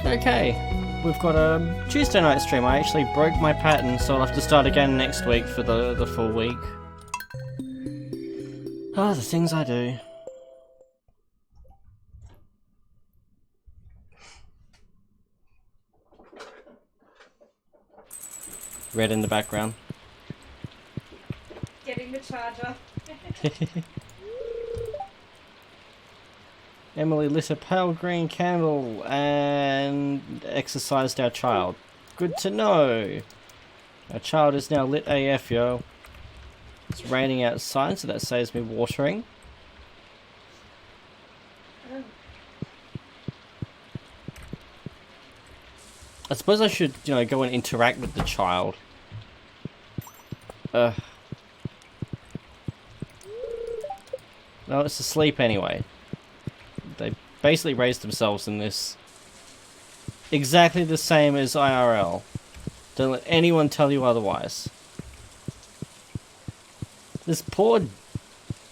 Okay, we've got a Tuesday night stream. I actually broke my pattern, so I'll have to start again next week for the full week. Ah, the things I do. Red in the background. Getting the charger. Emily lit a pale green candle and exercised our child. Good to know. Our child is now lit AF, yo. It's raining outside, so that saves me watering. Oh. I suppose I should, you know, go and interact with the child. No, it's asleep anyway. They basically raised themselves in this exactly the same as IRL. Don't let anyone tell you otherwise. This poor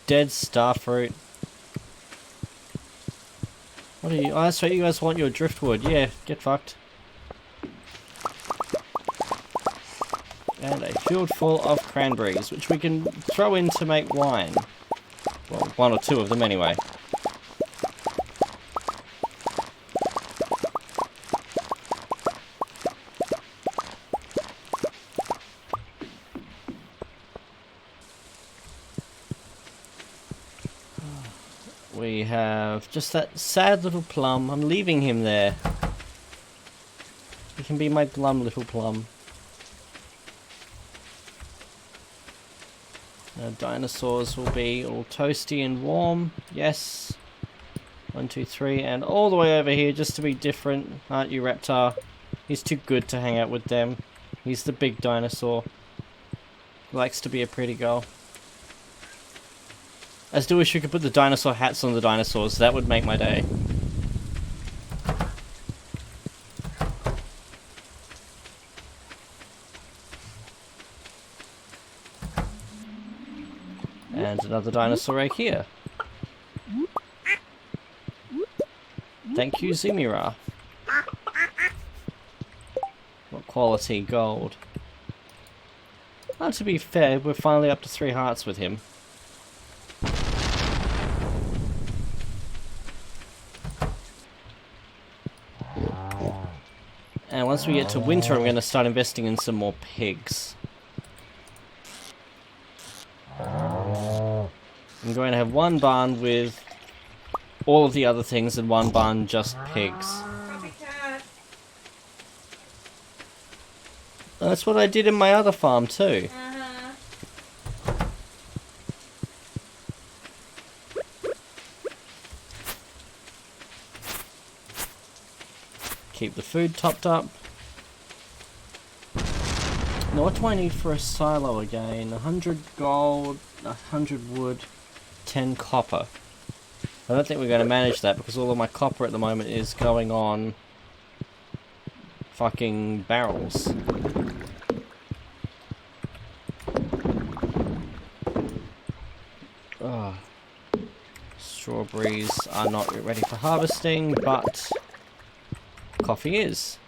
dead starfruit. What are you? Oh, that's right, you guys want your driftwood. Yeah, get fucked. And a field full of cranberries, which we can throw in to make wine. Well, one or two of them anyway. We have just that sad little plum. I'm leaving him there. He can be my glum little plum. Dinosaurs will be all toasty and warm. Yes. 1, 2, 3, and all the way over here just to be different. Aren't you, Reptar? He's too good to hang out with them. He's the big dinosaur. He likes to be a pretty girl. I still wish we could put the dinosaur hats on the dinosaurs. That would make my day. And another dinosaur right here. Thank you, Zimira. What quality gold. Well, to be fair, we're finally up to 3 hearts with him. And once we get to winter, I'm going to start investing in some more pigs. I'm going to have one barn with all of the other things and one barn just pigs. Copycat. That's what I did in my other farm too. Keep the food topped up. Now what do I need for a silo again? 100 gold, 100 wood, 10 copper. I don't think we're going to manage that because all of my copper at the moment is going on fucking barrels. Ugh. Strawberries are not ready for harvesting, but coffee is.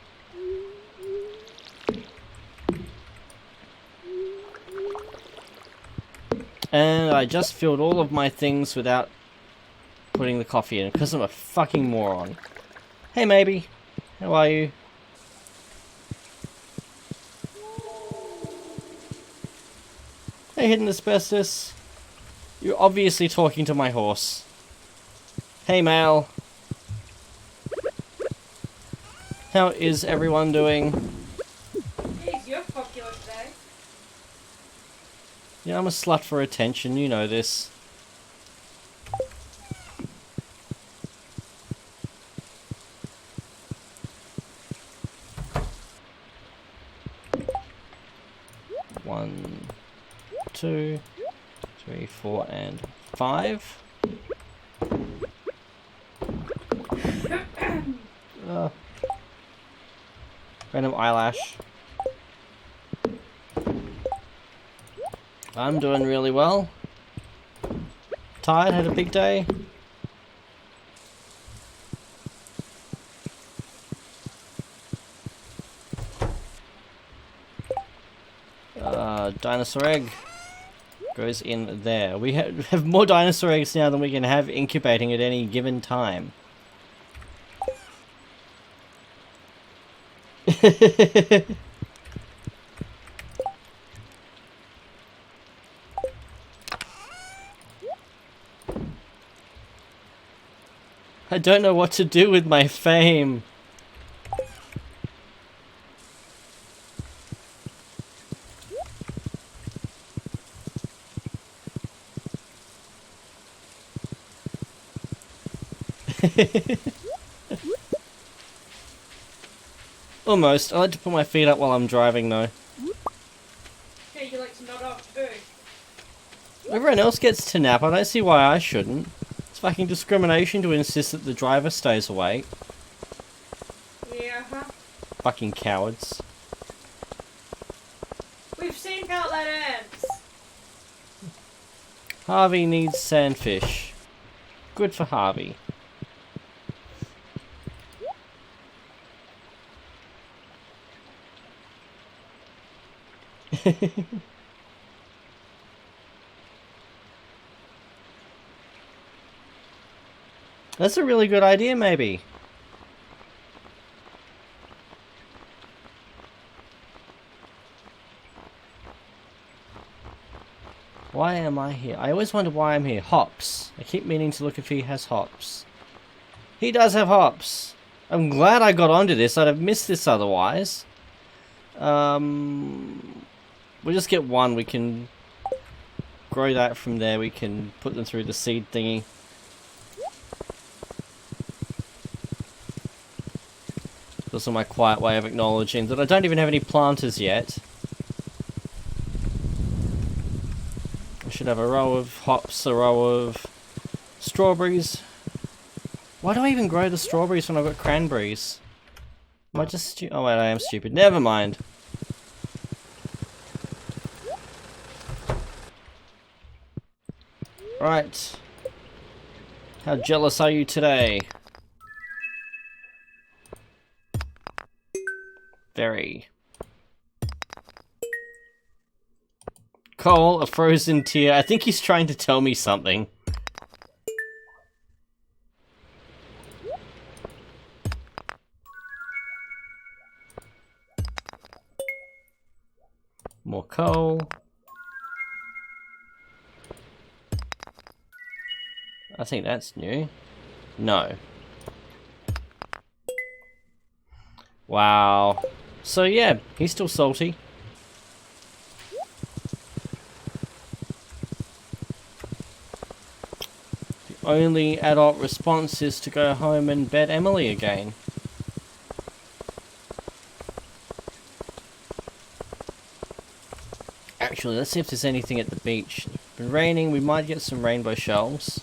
And I just filled all of my things without putting the coffee in, because I'm a fucking moron. Hey, maybe. How are you? Hey, hidden asbestos. You're obviously talking to my horse. Hey, Mal. How is everyone doing? Jeez, you're popular today. Yeah, I'm a slut for attention, you know this. One, 2, 3, 4, and 5. Random eyelash. I'm doing really well. Tired, had a big day. dinosaur egg goes in there. We have more dinosaur eggs now than we can have incubating at any given time. I don't know what to do with my fame. Almost. I like to put my feet up while I'm driving though. Yeah, you like to nod off too. Everyone else gets to nap. I don't see why I shouldn't. It's fucking discrimination to insist that the driver stays awake. Yeah, huh? Fucking cowards. We've seen outlet ants. Harvey needs sandfish. Good for Harvey. That's a really good idea, maybe. Why am I here? I always wonder why I'm here. Hops. I keep meaning to look if he has hops. He does have hops. I'm glad I got onto this. I'd have missed this otherwise. We'll just get one. We can grow that from there. We can put them through the seed thingy. Also my quiet way of acknowledging that I don't even have any planters yet. I should have a row of hops, a row of strawberries. Why do I even grow the strawberries when I've got cranberries? Am I just oh wait, I am stupid. Never mind. Right. How jealous are you today? Very. Cole, a frozen tear. I think he's trying to tell me something. More coal. I think that's new. No. Wow. So yeah, he's still salty. The only adult response is to go home and bed Emily again. Actually, let's see if there's anything at the beach. It's been raining, we might get some rainbow shells.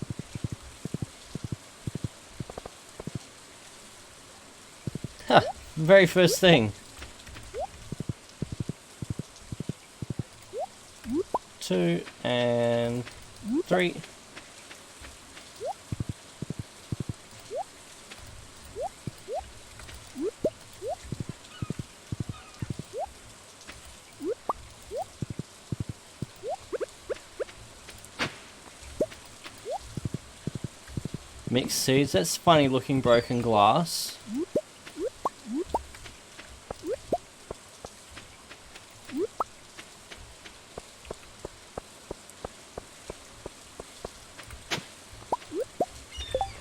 Huh, very first thing. 2 and 3. Mixed seeds, that's funny looking broken glass.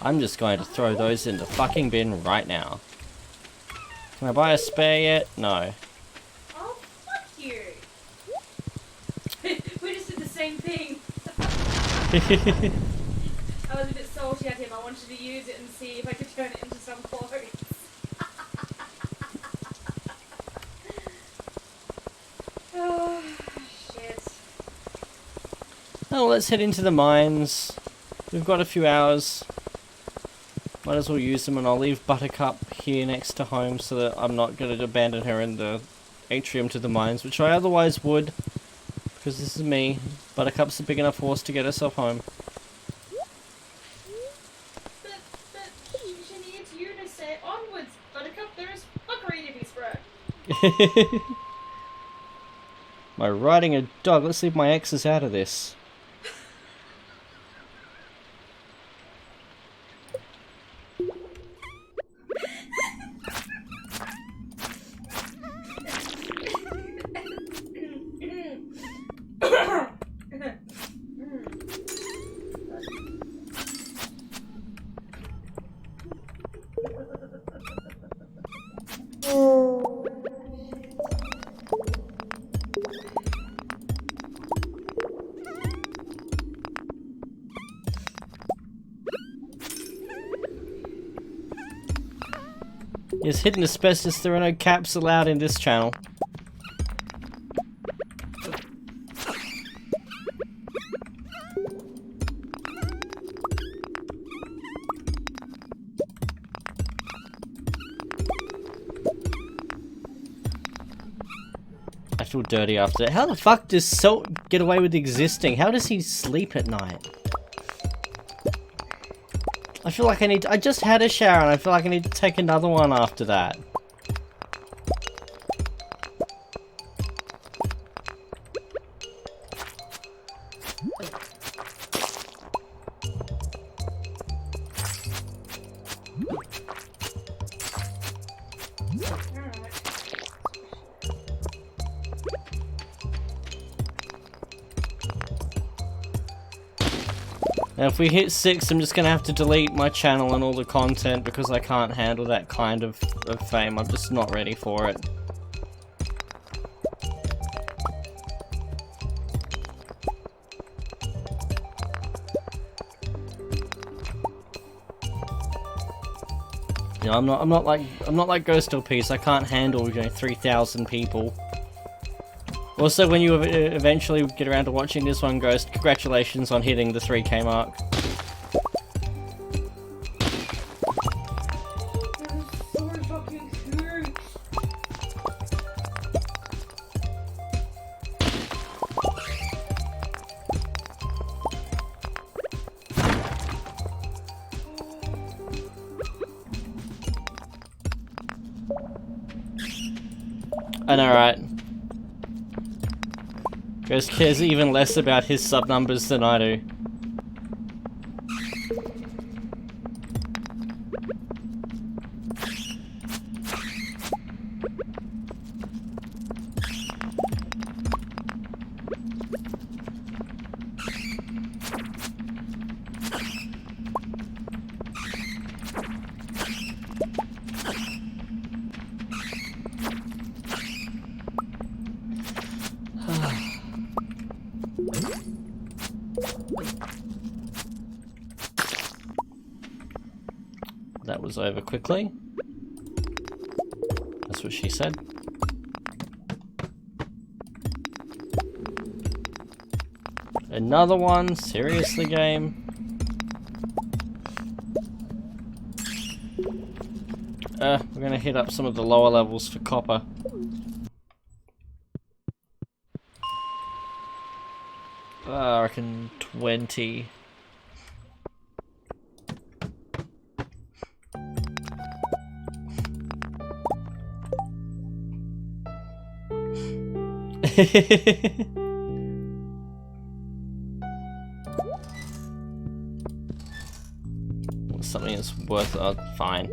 I'm just going to throw those in the fucking bin right now. Can I buy a spare yet? No. Oh, fuck you. We just did the same thing. I was a bit salty at him. I wanted to use it and see if I could turn it into some clothes. Oh, shit. Oh, let's head into the mines. We've got a few hours. Might as well use them, and I'll leave Buttercup here next to home so that I'm not going to abandon her in the atrium to the mines, which I otherwise would, because this is me. Buttercup's a big enough horse to get herself home. But she needs you to say onwards, Buttercup. There is fuckery to be spread. Am I riding a dog? Let's leave my exes out of this. Yes, hidden asbestos, there are no caps allowed in this channel. I feel dirty after that. How the fuck does Salt get away with existing? How does he sleep at night? I feel like I just had a shower and I feel like I need to take another one after that. Now if we hit 6, I'm just gonna have to delete my channel and all the content because I can't handle that kind of fame. I'm just not ready for it. You know, I'm not like Ghost or Peace. I can't handle, you know, 3,000 people. Also, when you eventually get around to watching this one, Ghost, congratulations on hitting the 3K mark. I know, right? Ghost cares even less about his sub numbers than I do. That was over quickly. That's what she said. Another one? Seriously, game? We're gonna hit up some of the lower levels for copper. I reckon 20. Something that's worth fine.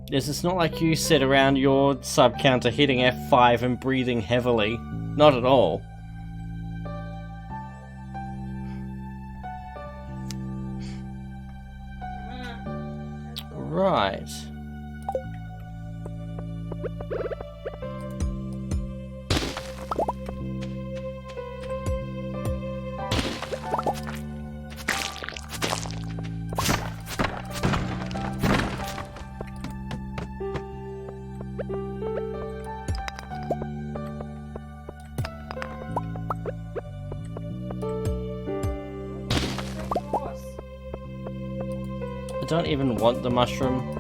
Yes, it's not like you sit around your sub counter hitting F5 and breathing heavily. Not at all. Right. I don't even want the mushroom.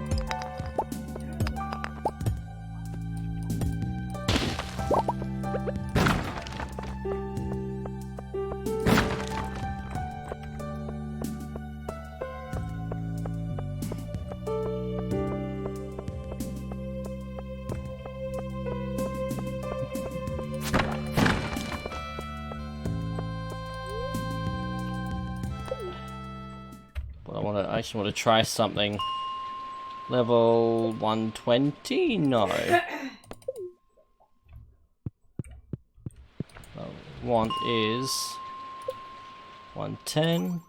I just want to try something. Level 120? No. Want is 110.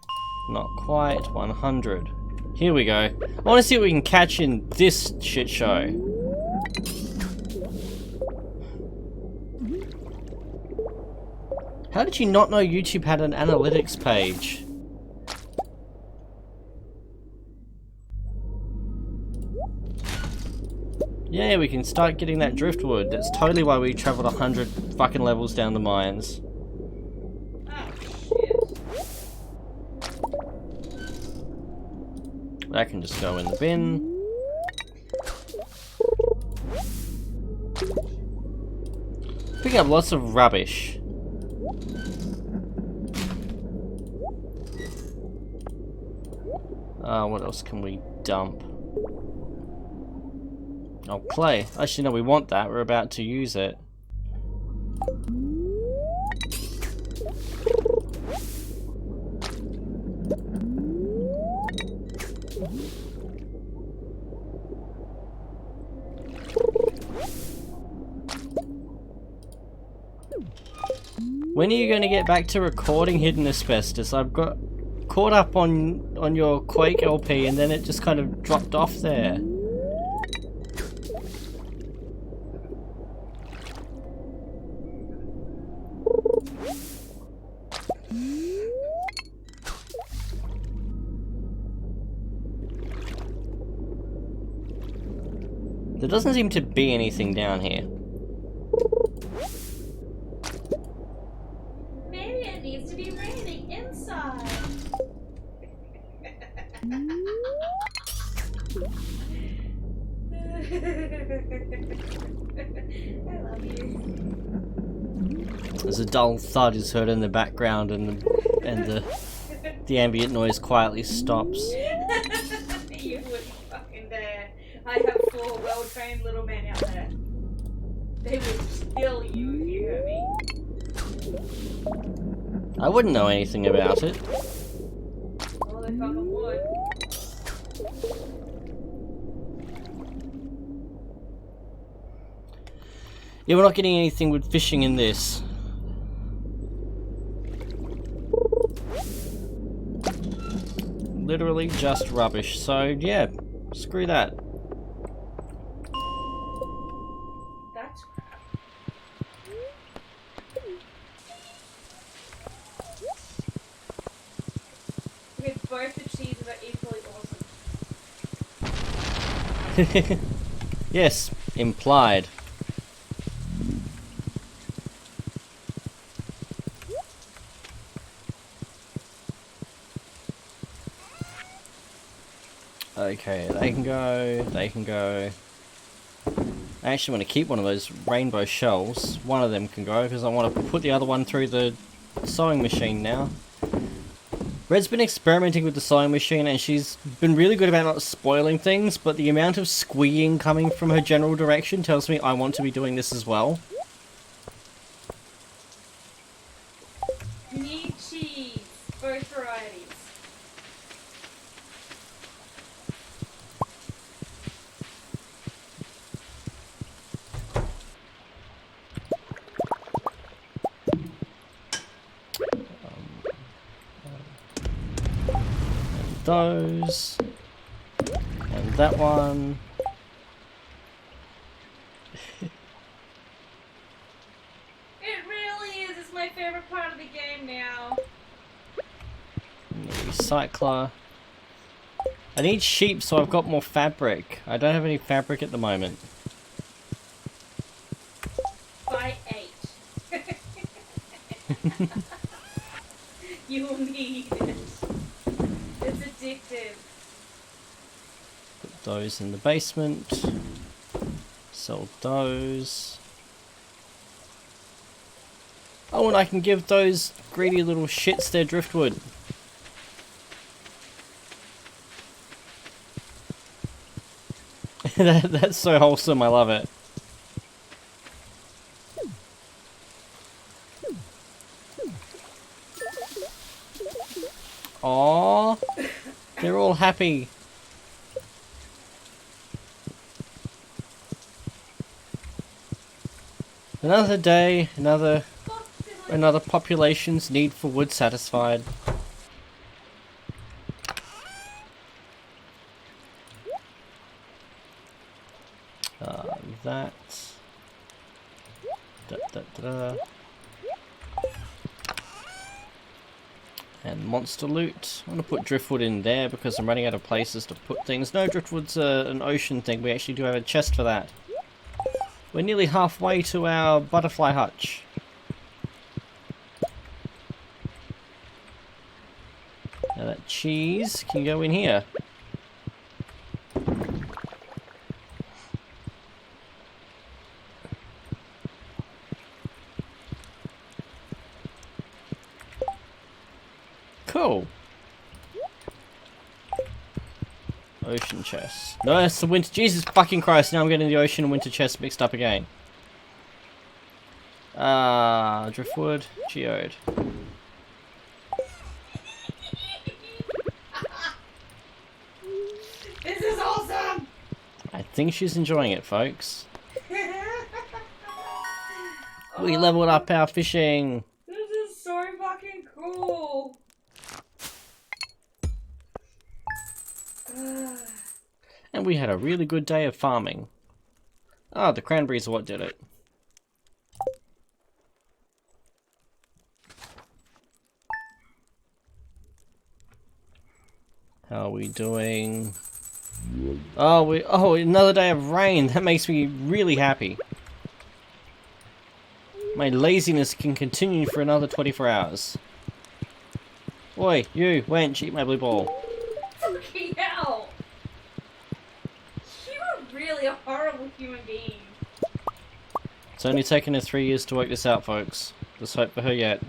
Not quite. 100. Here we go. I want to see what we can catch in this shit show. How did you not know YouTube had an analytics page? Yeah, we can start getting that driftwood. That's totally why we traveled 100 fucking levels down the mines. That can just go in the bin. Pick up lots of rubbish. What else can we dump? Oh, clay. Actually, no, we want that. We're about to use it. When are you going to get back to recording Hidden Asbestos? I've got caught up on your Quake LP and then it just kind of dropped off there. There doesn't seem to be anything down here. Maybe it needs to be raining inside. I love you. There's a dull thud is heard in the background, and the ambient noise quietly stops. You wouldn't fucking dare. I have 4 well-trained little men out there. They would kill you if you hurt me. I wouldn't know anything about it. Well, they fucking would. Yeah, we're not getting anything with fishing in this. Literally just rubbish, so yeah, screw that. That's crap. Okay, both the cheeses are equally awesome. Yes, implied. Okay, they can go, they can go. I actually want to keep one of those rainbow shells. One of them can go because I want to put the other one through the sewing machine now. Red's been experimenting with the sewing machine and she's been really good about not spoiling things, but the amount of squeeing coming from her general direction tells me I want to be doing this as well. You need cheese. Both varieties. Those. And that one. It really is. It's my favorite part of the game now. Recycler. I need sheep so I've got more fabric. I don't have any fabric at the moment. By 8. You will need it. It's addictive. Put those in the basement. Sell those. Oh, and I can give those greedy little shits their driftwood. That's so wholesome, I love it. Aww. They're all happy. Another day, another population's need for wood satisfied. That. Da, da, da, da. And monster loot. I'm going to put driftwood in there because I'm running out of places to put things. No, driftwood's an ocean thing. We actually do have a chest for that. We're nearly halfway to our butterfly hutch. Now that cheese can go in here. Cool. Ocean chest. No, that's the winter. Jesus fucking Christ! Now I'm getting the ocean and winter chest mixed up again. Driftwood, geode. This is awesome! I think she's enjoying it, folks. We leveled up our fishing. This is so fucking cool. And we had a really good day of farming. Ah, the cranberries are what did it. How are we doing? Oh, another day of rain. That makes me really happy. My laziness can continue for another 24 hours. Oi, you, wench, eat my blue ball. Fucking hell! You are really a horrible human being. It's only taken her 3 years to work this out, folks. There's hope for her yet.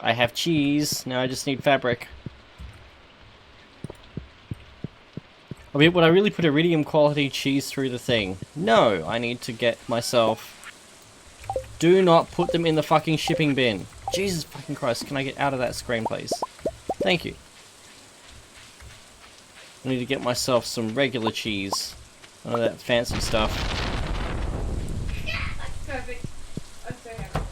I have cheese, now I just need fabric. I mean, would I really put iridium quality cheese through the thing? No, I need to get myself... Do not put them in the fucking shipping bin. Jesus fucking Christ, can I get out of that screen, please? Thank you. I need to get myself some regular cheese. None of that fancy stuff. That's perfect. I'm so happy now.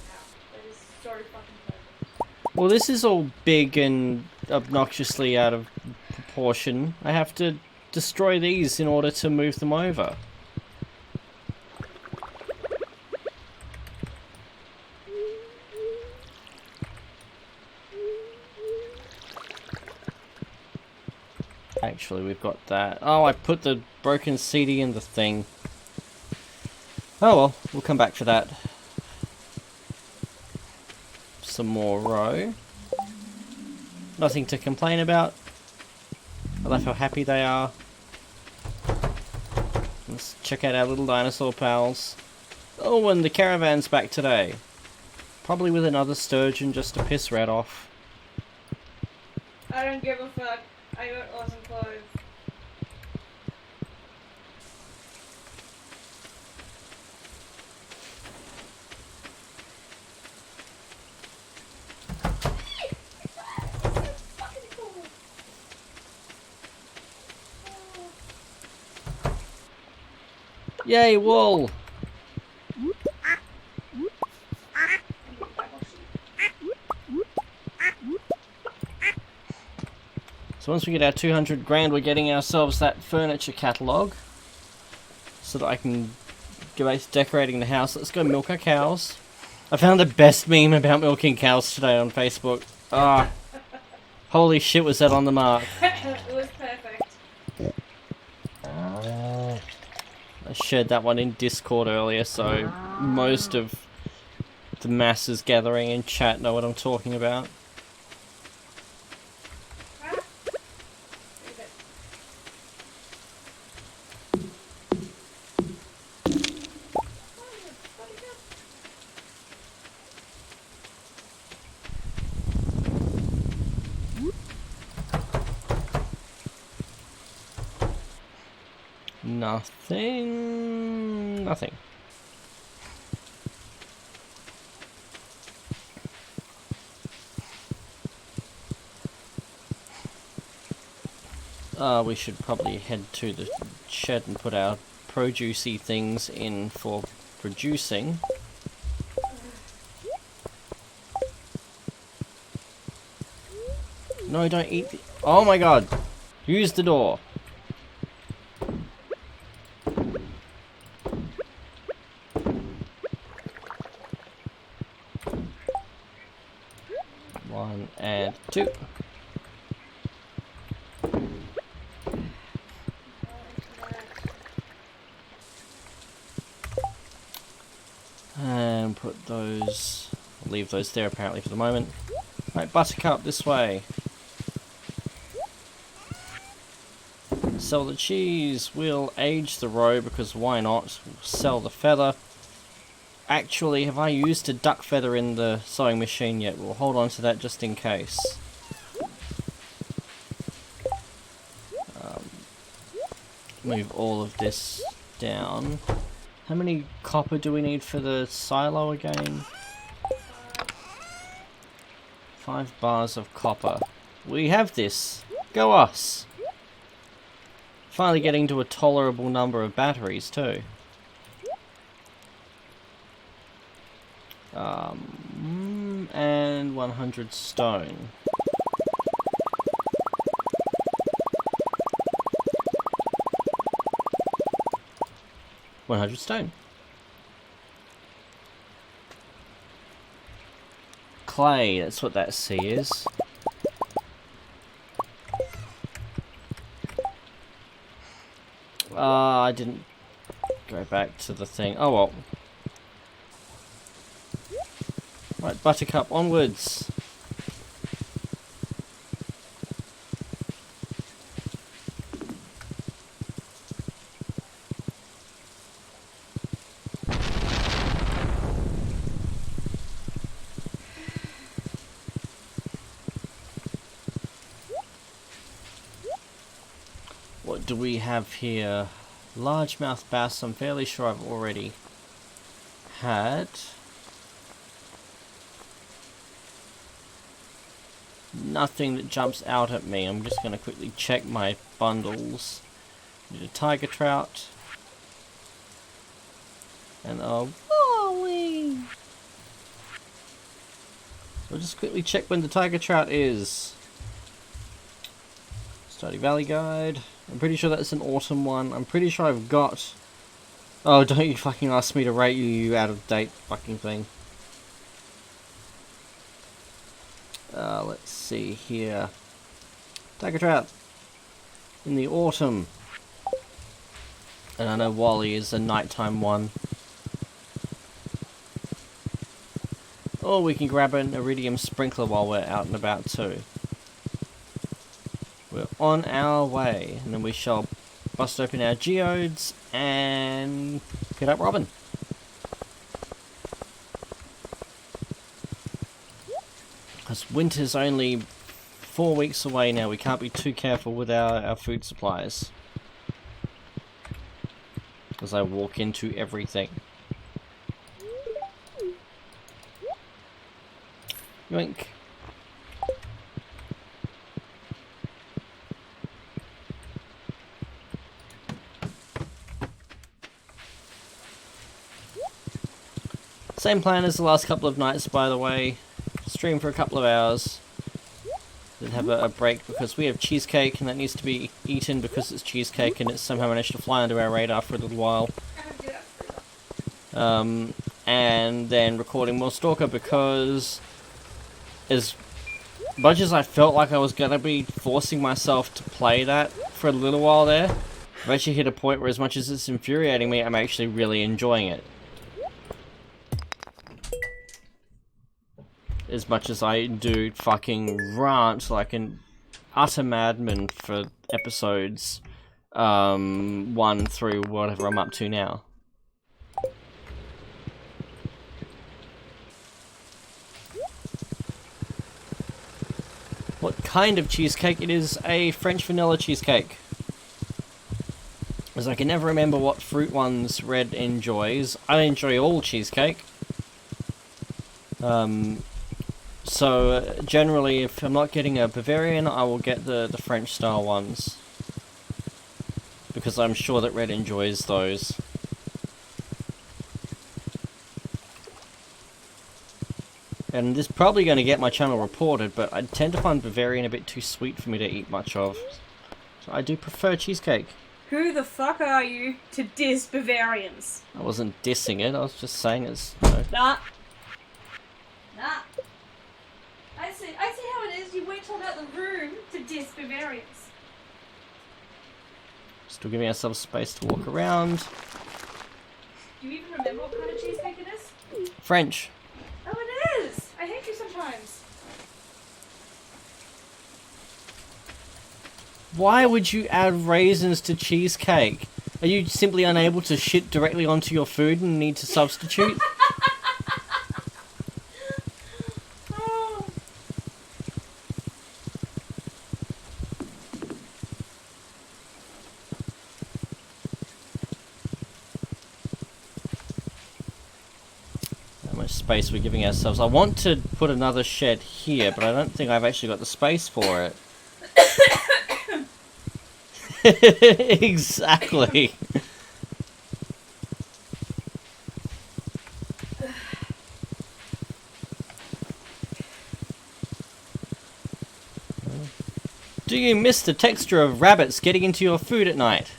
That is so fucking perfect. Well, this is all big and obnoxiously out of proportion. I have to destroy these in order to move them over. Actually, we've got that. Oh, I put the broken CD in the thing. Oh well, we'll come back for that. Some more row. Nothing to complain about. I love how happy they are. Let's check out our little dinosaur pals. Oh, and the caravan's back today. Probably with another sturgeon just to piss Red off. I don't give a fuck. I got awesome clothes. Yay, wool! So once we get our 200 grand, we're getting ourselves that furniture catalogue. So that I can go back to decorating the house. Let's go milk our cows. I found the best meme about milking cows today on Facebook. Ah, holy shit, was that on the mark. It was perfect. I shared that one in Discord earlier, so most of the masses gathering in chat know what I'm talking about. Nothing. Nothing. We should probably head to the shed and put our producey things in for producing. No, don't eat the... Oh my god! Use the door! One and two. And put those... leave those there apparently for the moment. Right, Buttercup, this way. Sell the cheese. We'll age the roe because why not? We'll sell the feather. Actually, have I used a duck feather in the sewing machine yet? We'll hold on to that just in case. Move all of this down. How many copper do we need for the silo again? 5 bars of copper. We have this. Go us! Finally getting to a tolerable number of batteries too. And 100 stone. $100 clay, that's what that C is. I didn't go back to the thing. Oh well. Right, Buttercup, onwards. What do we have here? Largemouth bass, I'm fairly sure I've already had. Nothing that jumps out at me. I'm just going to quickly check my bundles. Need a tiger trout. And a wally. So just quickly check when the tiger trout is. Stardew Valley Guide. I'm pretty sure that's an autumn one. I'm pretty sure I've got... Oh, don't you fucking ask me to rate you, you out of date fucking thing. Let's see here. Tiger trout. In the autumn. And I know Wally is a nighttime one. Or we can grab an iridium sprinkler while we're out and about too. We're on our way, and then we shall bust open our geodes and get up Robin. Because winter's only 4 weeks away now, we can't be too careful with our food supplies. As I walk into everything. Yoink. Same plan as the last couple of nights, by the way. Stream for a couple of hours. Then have a break because we have cheesecake and that needs to be eaten because it's cheesecake and it's somehow managed to fly under our radar for a little while. And then recording more Stalker because as much as I felt like I was going to be forcing myself to play that for a little while there, I've actually hit a point where as much as it's infuriating me, I'm actually really enjoying it. As much as I do fucking rant like an utter madman for episodes 1 through whatever I'm up to now. What kind of cheesecake? It is a French vanilla cheesecake. As I can never remember what fruit ones Red enjoys. I enjoy all cheesecake. So generally, if I'm not getting a Bavarian, I will get the French style ones. because I'm sure that Red enjoys those. And this is probably going to get my channel reported, but I tend to find Bavarian a bit too sweet for me to eat much of. So I do prefer cheesecake. Who the fuck are you to diss Bavarians? I wasn't dissing it, I was just saying it's... You know. Nah. I see how it is. You wait till out the room to diss Bavarians. Still giving ourselves space to walk around. Do you even remember what kind of cheesecake it is? French. Oh, it is! I hate you sometimes. Why would you add raisins to cheesecake? Are you simply unable to shit directly onto your food and need to substitute? Oh. How much space we're giving ourselves. I want to put another shed here, but I don't think I've actually got the space for it. Exactly. Do you miss the texture of rabbits getting into your food at night?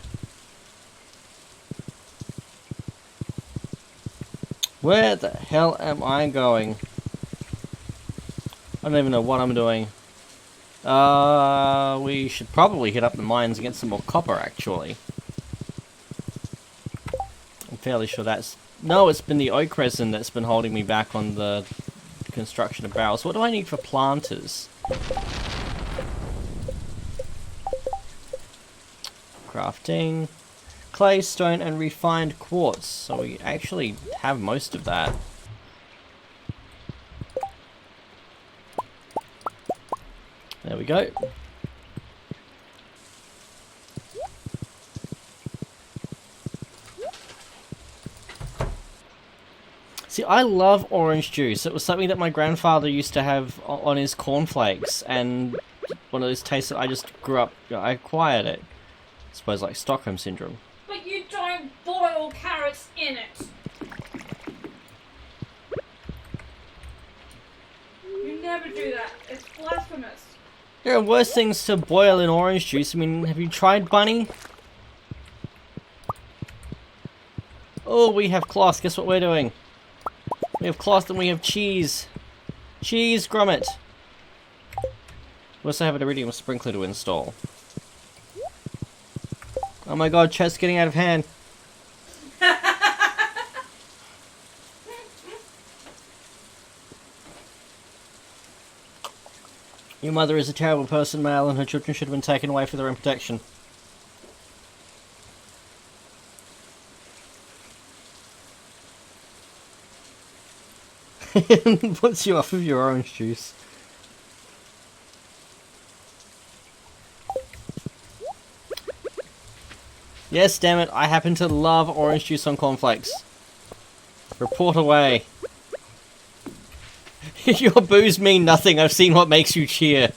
Where the hell am I going? I don't even know what I'm doing. We should probably hit up the mines and get some more copper, actually. I'm fairly sure that's... No, it's been the oak resin that's been holding me back on the construction of barrels. What do I need for planters? Crafting. Clay, stone, and refined quartz. So we actually have most of that. There we go. See, I love orange juice. It was something that my grandfather used to have on his cornflakes, and one of those tastes that I just grew up, I acquired it. I suppose like Stockholm Syndrome. But you don't boil carrots in it. You never do that. It's blasphemous. There are worse things to boil in orange juice. I mean, have you tried bunny? Oh, we have cloth. Guess what we're doing? We have cloth and we have cheese. Cheese grommet. We also have an iridium sprinkler to install. Oh my god, chat's getting out of hand. Your mother is a terrible person, Mal, and her children should have been taken away for their own protection. Puts you off of your orange juice. Yes, damn it, I happen to love orange juice on cornflakes. Report away. Your boos mean nothing, I've seen what makes you cheer.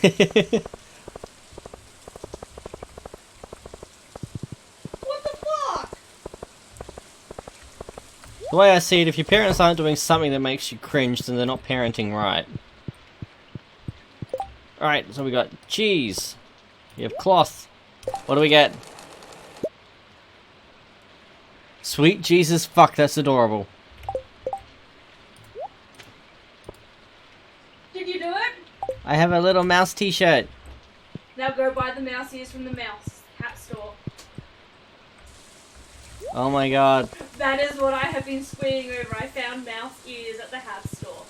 What the fuck? The way I see it, if your parents aren't doing something that makes you cringe, then they're not parenting right. Alright, so we got cheese. We have cloth. What do we get? Sweet Jesus, fuck, that's adorable. Did you do it? I have a little mouse t-shirt. Now go buy the mouse ears from the mouse hat store. Oh my god. That is what I have been squealing over. I found mouse ears at the hat store.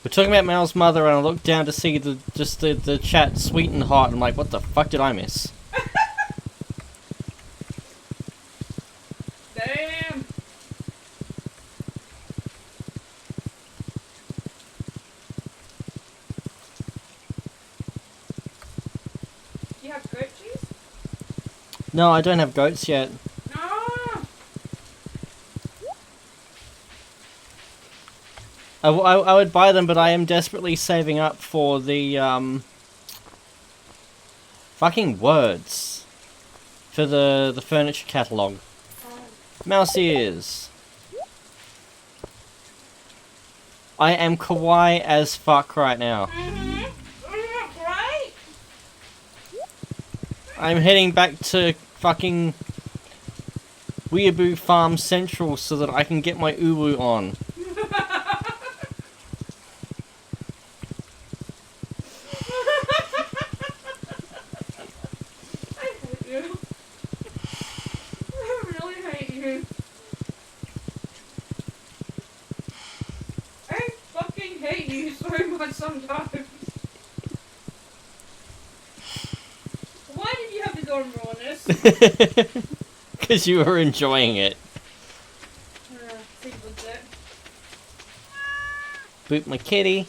We're talking about Mal's mother, and I looked down to see the chat sweet and hot. I'm like, what the fuck did I miss? Damn. Do you have goat cheese? No, I don't have goats yet. No. I would buy them, but I am desperately saving up for the fucking words for the furniture catalogue. Mouse ears. I am kawaii as fuck right now. Right? I'm heading back to fucking Weeaboo Farm Central so that I can get my UwU on. I hate you. I really hate you. I fucking hate you so much sometimes. Why did you have to go and ruin this? Because you were enjoying it. Sequence it. Boot my kitty.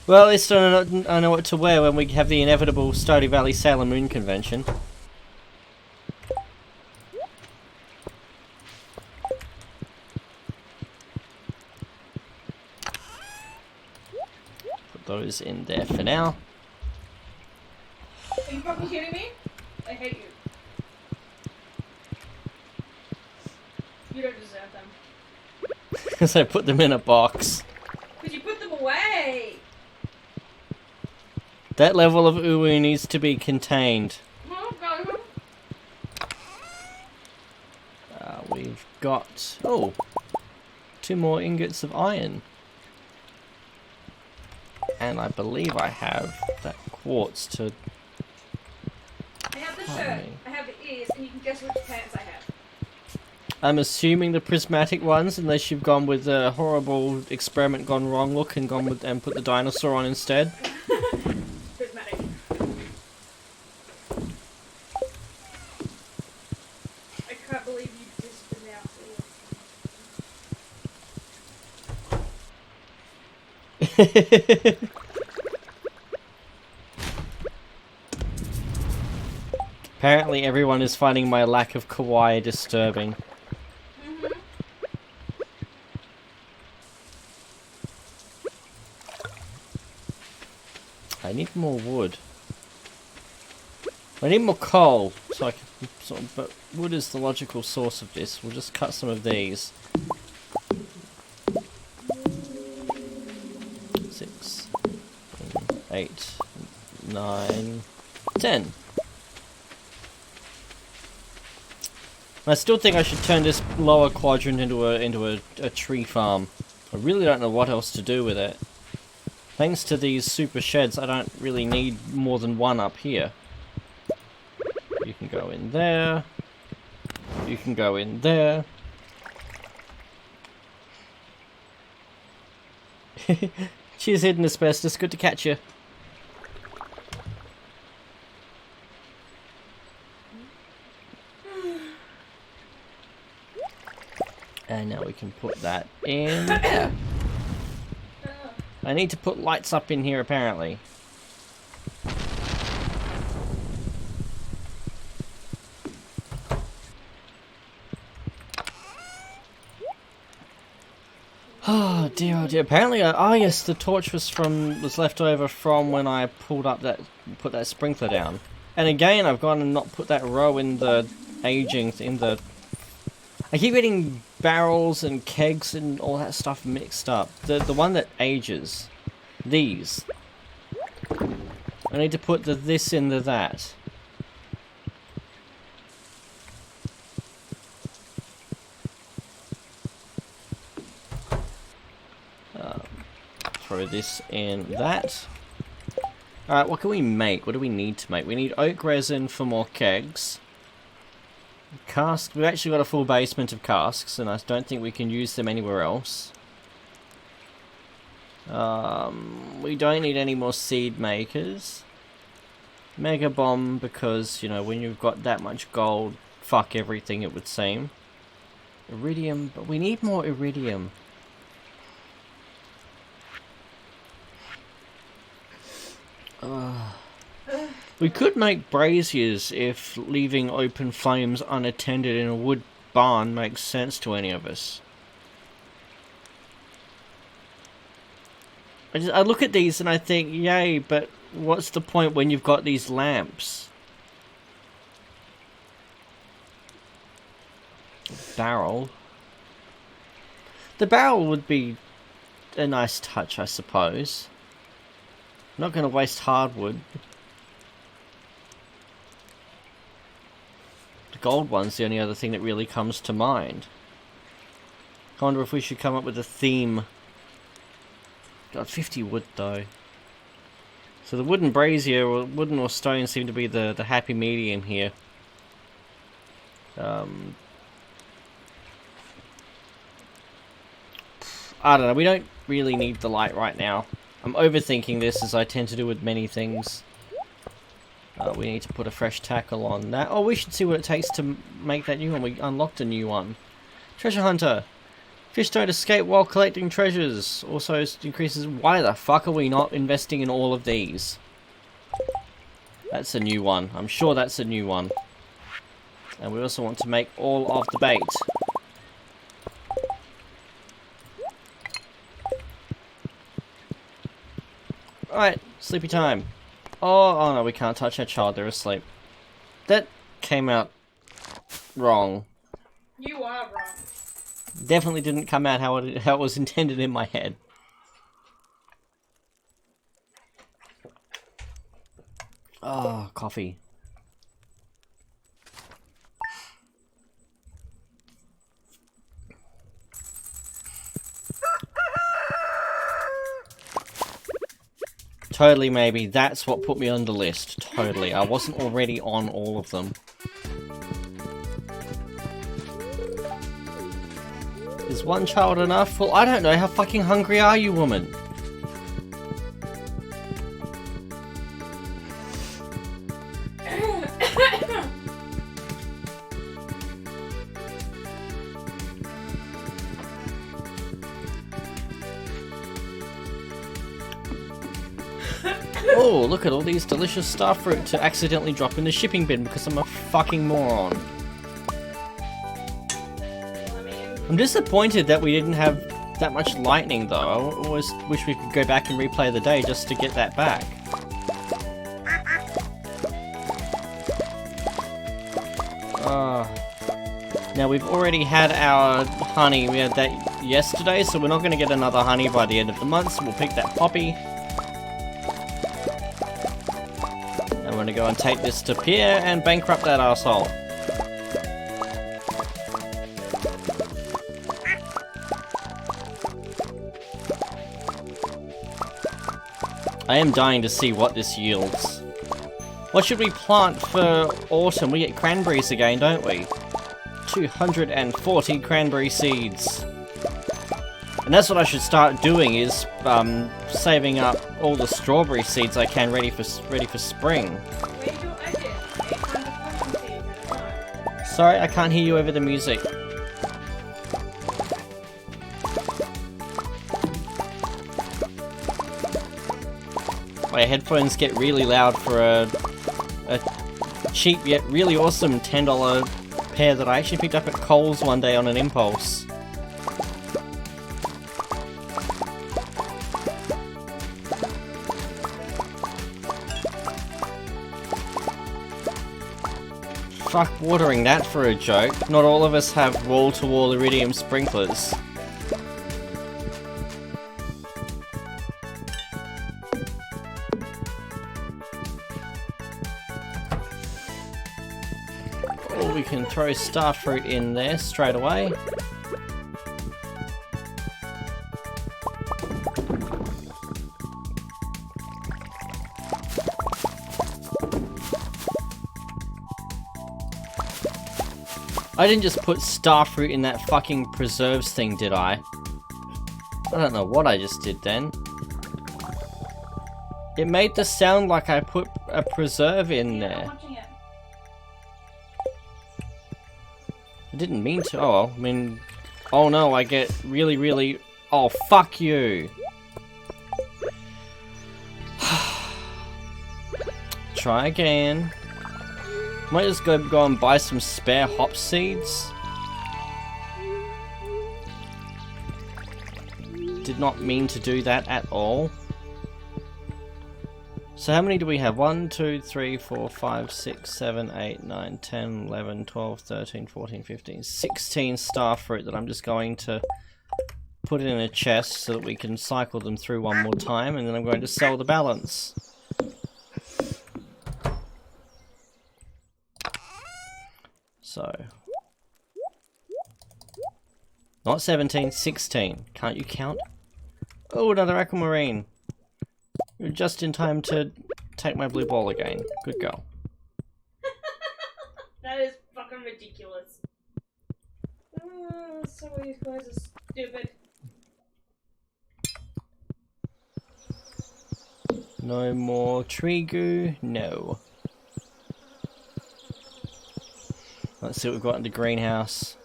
Well, at least I know what to wear when we have the inevitable Stardew Valley Sailor Moon convention. Put those in there for now. Are you fucking kidding me? I hate you. You don't deserve them. Because I put them in a box. Because you put them away! That level of UwU needs to be contained. Okay. We've got... oh! 2 more ingots of iron. And I believe I have that quartz to... I have the shirt, I have the ears, and you can guess which pants I have. I'm assuming the prismatic ones, unless you've gone with the horrible experiment gone wrong look and gone with and put the dinosaur on instead. Prismatic. I can't believe you dispronounced it. Apparently everyone is finding my lack of kawaii disturbing. I need more wood. I need more coal, so I can. But wood is the logical source of this. We'll just cut some of these. 6, 8, 9, 10. I still think I should turn this lower quadrant into a tree farm. I really don't know what else to do with it. Thanks to these super sheds, I don't really need more than one up here. You can go in there. You can go in there. Cheers, Hidden Asbestos. Good to catch you. And now we can put that in there. I need to put lights up in here, apparently. Oh dear, oh dear. Apparently, oh yes, the torch was left over from when I put that sprinkler down. And again, I've gone and not put that row in the aging in the. I keep getting barrels and kegs and all that stuff mixed up. The one that ages, these. I need to put the this in the that. Throw this in that. Alright, what can we make? What do we need to make? We need oak resin for more kegs. Casks. We've actually got a full basement of casks, and I don't think we can use them anywhere else. We don't need any more seed makers. Mega bomb, because, you know, when you've got that much gold, fuck everything, it would seem. Iridium, but we need more iridium. We could make braziers if leaving open flames unattended in a wood barn makes sense to any of us. I look at these and I think, yay, but what's the point when you've got these lamps? Barrel. The barrel would be a nice touch, I suppose. Not going to waste hardwood. The gold one's the only other thing that really comes to mind. I wonder if we should come up with a theme. Got 50 wood though. So the wooden brazier, or wooden or stone, seem to be the happy medium here. I don't know, we don't really need the light right now. I'm overthinking this, as I tend to do with many things. We need to put a fresh tackle on that. Oh, we should see what it takes to make that new one. We unlocked a new one. Treasure Hunter. Fish don't escape while collecting treasures. Also increases... Why the fuck are we not investing in all of these? That's a new one. I'm sure that's a new one. And we also want to make all of the bait. Alright, sleepy time. Oh no, we can't touch our child, they're asleep. That came out wrong. You are wrong. Definitely didn't come out how it was intended in my head. Oh, coffee. Totally, maybe. That's what put me on the list. Totally. I wasn't already on all of them. Is one child enough? Well, I don't know. How fucking hungry are you, woman? Oh, look at all these delicious starfruit to accidentally drop in the shipping bin because I'm a fucking moron. I'm disappointed that we didn't have that much lightning though. I always wish we could go back and replay the day just to get that back. Now we've already had our honey, we had that yesterday, so we're not going to get another honey by the end of the month, so we'll pick that poppy. I'm going to go and take this to Pierre and bankrupt that arsehole. I am dying to see what this yields. What should we plant for autumn? We get cranberries again, don't we? 240 cranberry seeds. And that's what I should start doing, is saving up all the strawberry seeds I can ready for spring. Sorry, I can't hear you over the music. My headphones get really loud for a cheap yet really awesome $10 pair that I actually picked up at Kohl's one day on an impulse. Fuck watering that for a joke. Not all of us have wall-to-wall iridium sprinklers. Or we can throw starfruit in there straight away. I didn't just put starfruit in that fucking preserves thing, did I? I don't know what I just did then. It made the sound like I put a preserve in there. I didn't mean to. Oh, well, I mean... Oh no, I get really... Oh, fuck you! try again. Might just go and buy some spare hop seeds. Did not mean to do that at all. So how many do we have? 1, 2, 3, 4, 5, 6, 7, 8, 9, 10, 11, 12, 13, 14, 15, 16 star fruit that I'm just going to put in a chest so that we can cycle them through one more time, and then I'm going to sell the balance. So, not 17, 16. Can't you count? Oh, another aquamarine. You're just in time to take my blue ball again. Good girl. That is fucking ridiculous. Oh, some of these guys are stupid. No more tree goo? No. Let's see what we've got in the greenhouse.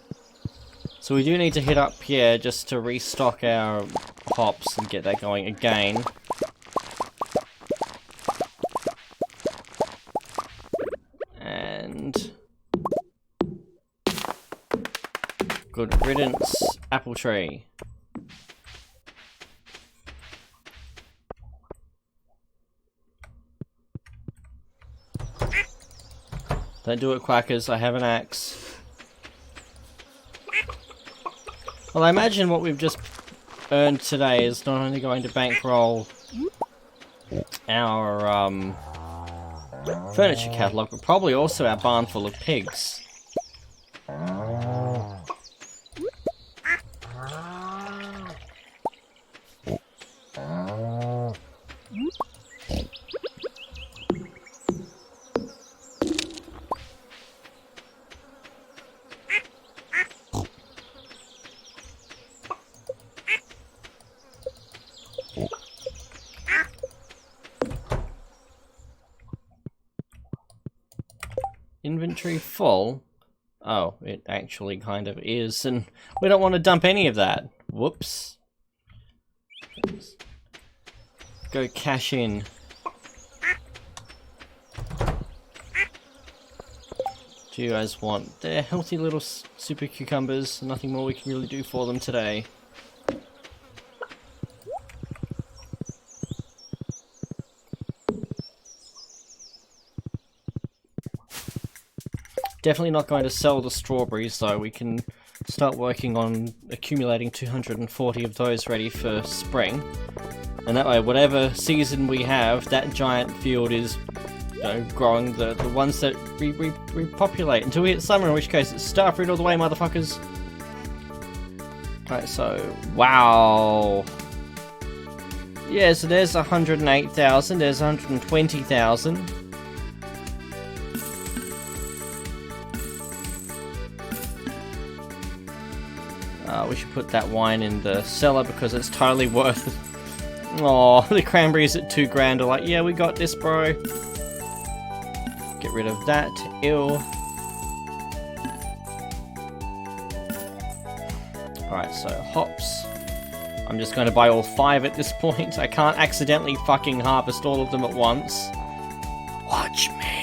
So we do need to hit up here just to restock our hops and get that going again. And good riddance, apple tree. Don't do it, quackers. I have an axe. Well, I imagine what we've just earned today is not only going to bankroll our furniture catalogue, but probably also our barn full of pigs. Inventory full? Oh, it actually kind of is, and we don't want to dump any of that. Whoops. Let's go cash in. Do you guys want? They're healthy little super cucumbers. Nothing more we can really do for them today. Definitely not going to sell the strawberries though. We can start working on accumulating 240 of those ready for spring. And that way, whatever season we have, that giant field is, you know, growing the ones that repopulate until we hit summer, in which case it's starfruit all the way, motherfuckers. Alright, so, wow. Yeah, so there's 108,000, there's 120,000. We should put that wine in the cellar because it's totally worth it. Aw, the cranberries at $2 grand are like, yeah, we got this, bro. Get rid of that. Ew. Alright, so hops. I'm just going to buy all 5 at this point. I can't accidentally fucking harvest all of them at once. Watch me.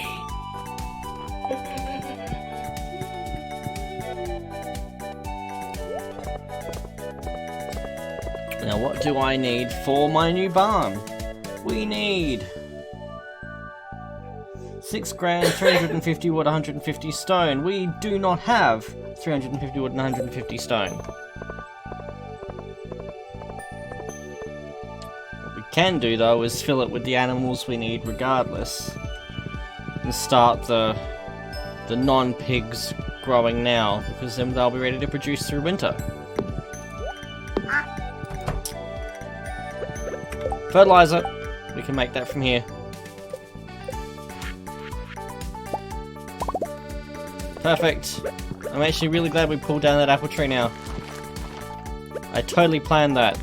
Now what do I need for my new barn? We need 6 grand, 350 wood, 150 stone. We do not have 350 wood and 150 stone. What we can do though is fill it with the animals we need regardless. And start the non-pigs growing now, because then they'll be ready to produce through winter. Fertilizer! We can make that from here. Perfect. I'm actually really glad we pulled down that apple tree now. I totally planned that.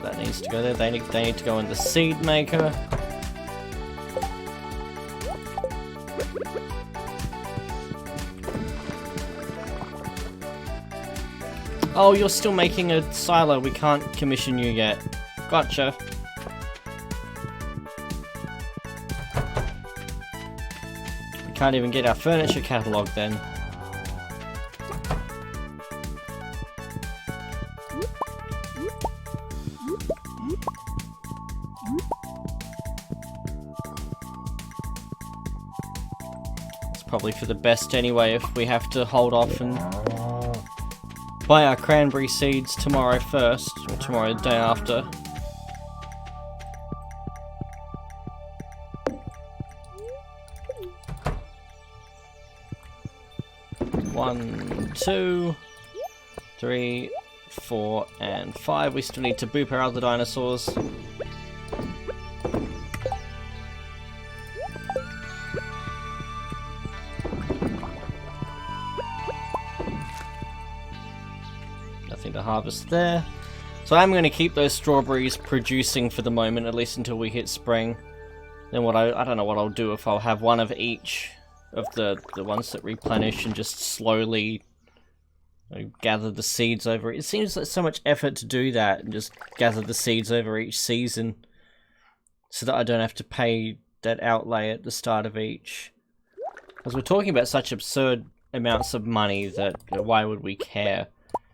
That needs to go there. They need to go in the seed maker. Oh, you're still making a silo. We can't commission you yet. Gotcha. We can't even get our furniture catalogue then. It's probably for the best anyway if we have to hold off and buy our cranberry seeds tomorrow first, or tomorrow the day after. One, 2, 3, 4, and 5. We still need to boop our other dinosaurs. Nothing to harvest there. So I'm going to keep those strawberries producing for the moment, at least until we hit spring. Then what I don't know what I'll do, if I'll have one of each of the ones that replenish and just slowly gather the seeds over it. It seems like so much effort to do that and just gather the seeds over each season so that I don't have to pay that outlay at the start of each. Because we're talking about such absurd amounts of money that why would we care?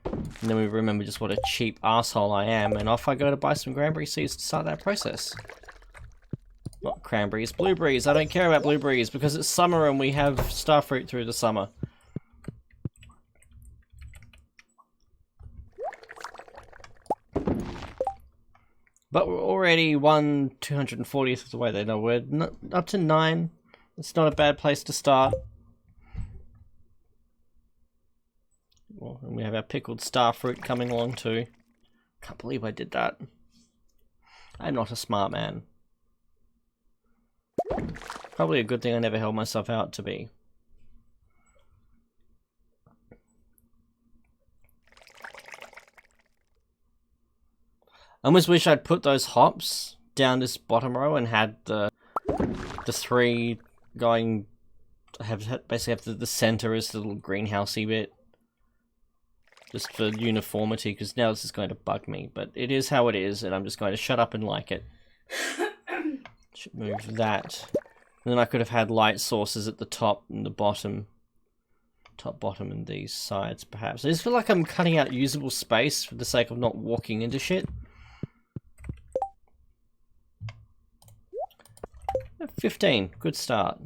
And then we remember just what a cheap asshole I am, and off I go to buy some cranberry seeds to start that process. Not cranberries, blueberries. I don't care about blueberries because it's summer and we have starfruit through the summer. But we're already 240th of the way there. No, we're up to 9. It's not a bad place to start. Well, and we have our pickled starfruit coming along too. Can't believe I did that. I'm not a smart man. Probably a good thing I never held myself out to be. I almost wish I'd put those hops down this bottom row and had the 3 going. Basically have the center as the little greenhousey bit, just for uniformity. Because now this is going to bug me, but it is how it is, and I'm just going to shut up and like it. Should move that. And then I could have had light sources at the top and the bottom. Top, bottom, and these sides, perhaps. I just feel like I'm cutting out usable space for the sake of not walking into shit. 15. Good start.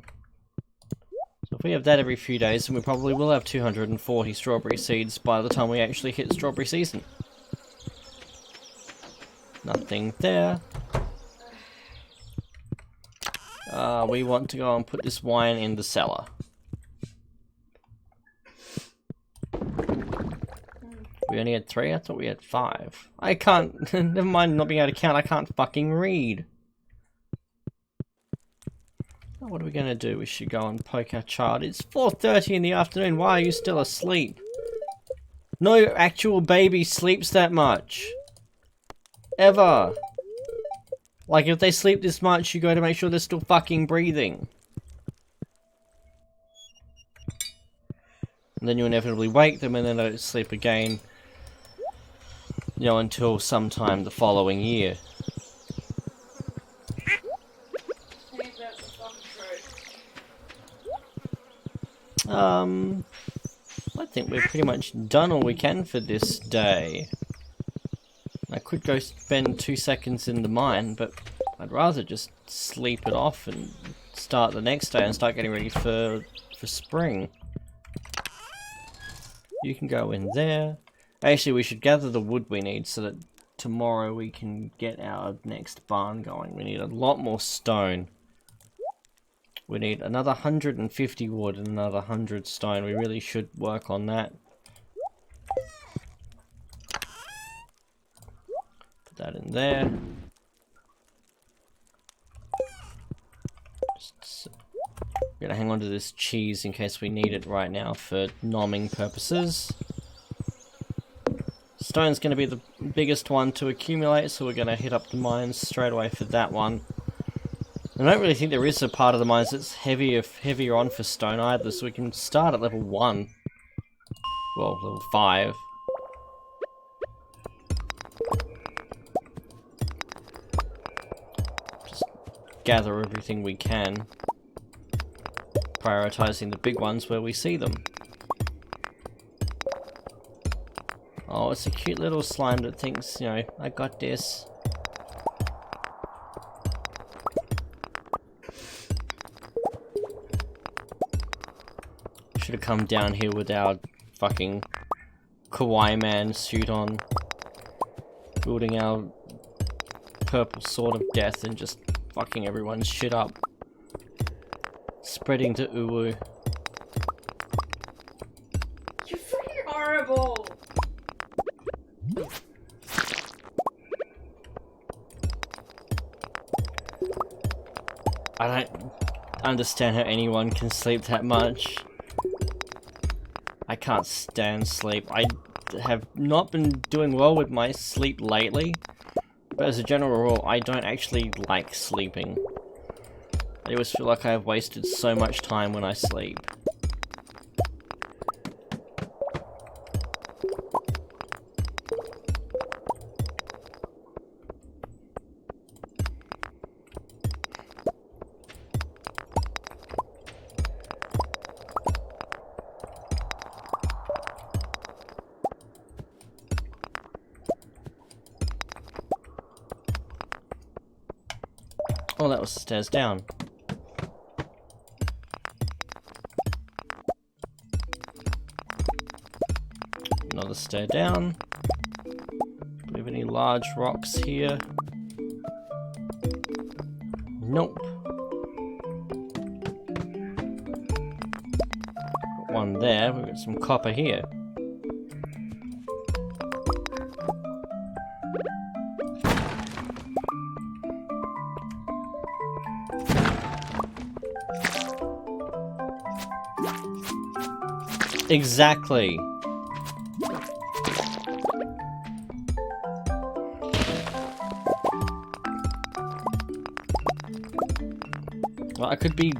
So if we have that every few days, then we probably will have 240 strawberry seeds by the time we actually hit strawberry season. Nothing there. We want to go and put this wine in the cellar. We only had 3? I thought we had 5. I can't... Never mind not being able to count, I can't fucking read. What are we going to do? We should go and poke our child. It's 4:30 in the afternoon. Why are you still asleep? No actual baby sleeps that much. Ever. Like, if they sleep this much, you got to make sure they're still fucking breathing. And then you inevitably wake them and then they don't sleep again. You know, until sometime the following year. I think we're pretty much done all we can for this day. I could go spend 2 seconds in the mine, but I'd rather just sleep it off and start the next day and start getting ready for spring. You can go in there. Actually, we should gather the wood we need so that tomorrow we can get our next barn going. We need a lot more stone. We need another 150 wood and another 100 stone. We really should work on that. Put that in there. We're gonna hang on to this cheese in case we need it right now for nomming purposes. Stone's gonna be the biggest one to accumulate, so we're gonna hit up the mines straight away for that one. I don't really think there is a part of the mines that's heavier on for stone either, so we can start at level 1. Well, level 5. gather everything we can. Prioritizing the big ones where we see them. Oh, it's a cute little slime that thinks, you know, I got this. Should have come down here with our fucking Kawaii Man suit on. Building our purple sword of death and just fucking everyone's shit up. Spreading to UwU. You're freaking horrible! I don't understand how anyone can sleep that much. I can't stand sleep. I have not been doing well with my sleep lately, but as a general rule, I don't actually like sleeping. I always feel like I have wasted so much time when I sleep. Oh, that was the stairs down. Another stair down. Do we have any large rocks here? Nope. Got one there. We've got some copper here. Exactly. Well, I could be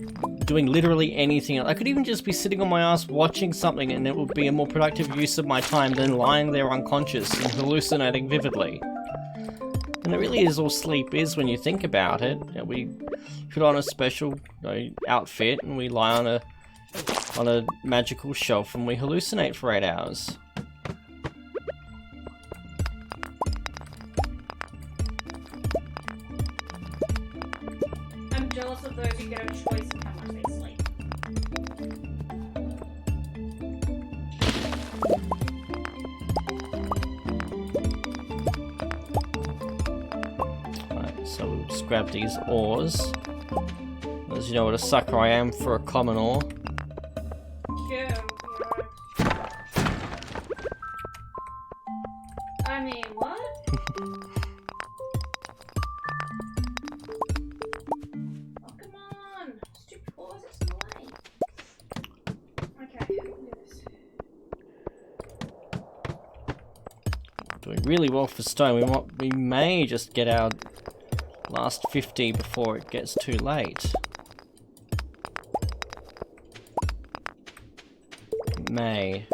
doing literally anything. I could even just be sitting on my ass watching something and it would be a more productive use of my time than lying there unconscious and hallucinating vividly. And it really is all sleep is when you think about it. You know, we put on a special outfit and we lie on a magical shelf and we hallucinate for 8 hours. I'm jealous of those who get a choice in how much they sleep. Right, so we'll just grab these ores. As you know what a sucker I am for a common ore. Yeah, I mean, what? Oh, come on! Stupid ores, it's in the way. Okay, we can do this. Doing really well for stone. We may just get our last 50 before it gets too late. May.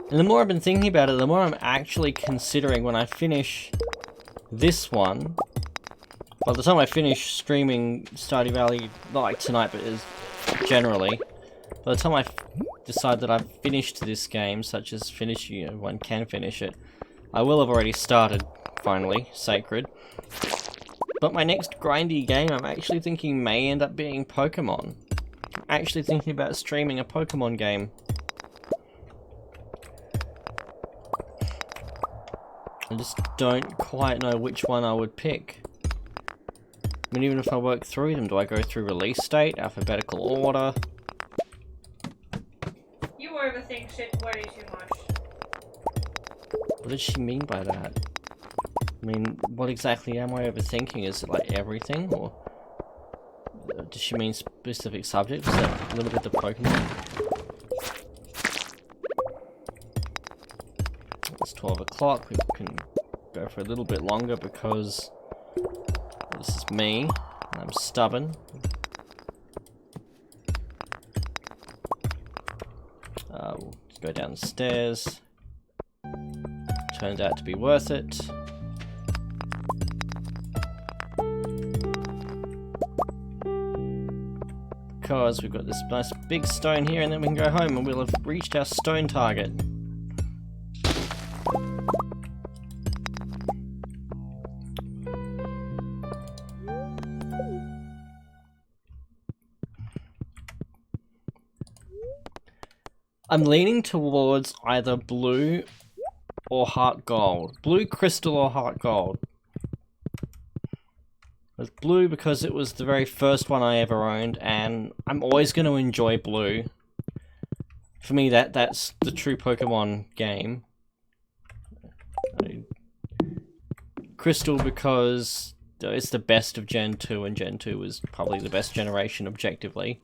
And the more I've been thinking about it, the more I'm actually considering when I finish this one. By the time I finish streaming Stardew Valley, not like tonight, but as generally, by the time I decide that I've finished this game, such as finish, you know, one can finish it, I will have already started, finally, Sacred. But my next grindy game, I'm actually thinking may end up being Pokemon. I'm actually thinking about streaming a Pokemon game. I just don't quite know which one I would pick. I mean, even if I work through them, do I go through release date, alphabetical order? You overthink shit way too much. What did she mean by that? I mean, what exactly am I overthinking? Is it like everything, or does she mean specific subjects? Is that a little bit the Pokemon? It's 12 o'clock, we can go for a little bit longer because this is me, I'm stubborn. We'll just go downstairs. Turned out to be worth it. Because we've got this nice big stone here, and then we can go home and we'll have reached our stone target. I'm leaning towards either blue or heart gold. Blue crystal or heart gold. It's blue because it was the very first one I ever owned, and I'm always going to enjoy blue. For me, that's the true Pokemon game. Crystal because it's the best of Gen 2, and Gen 2 was probably the best generation objectively.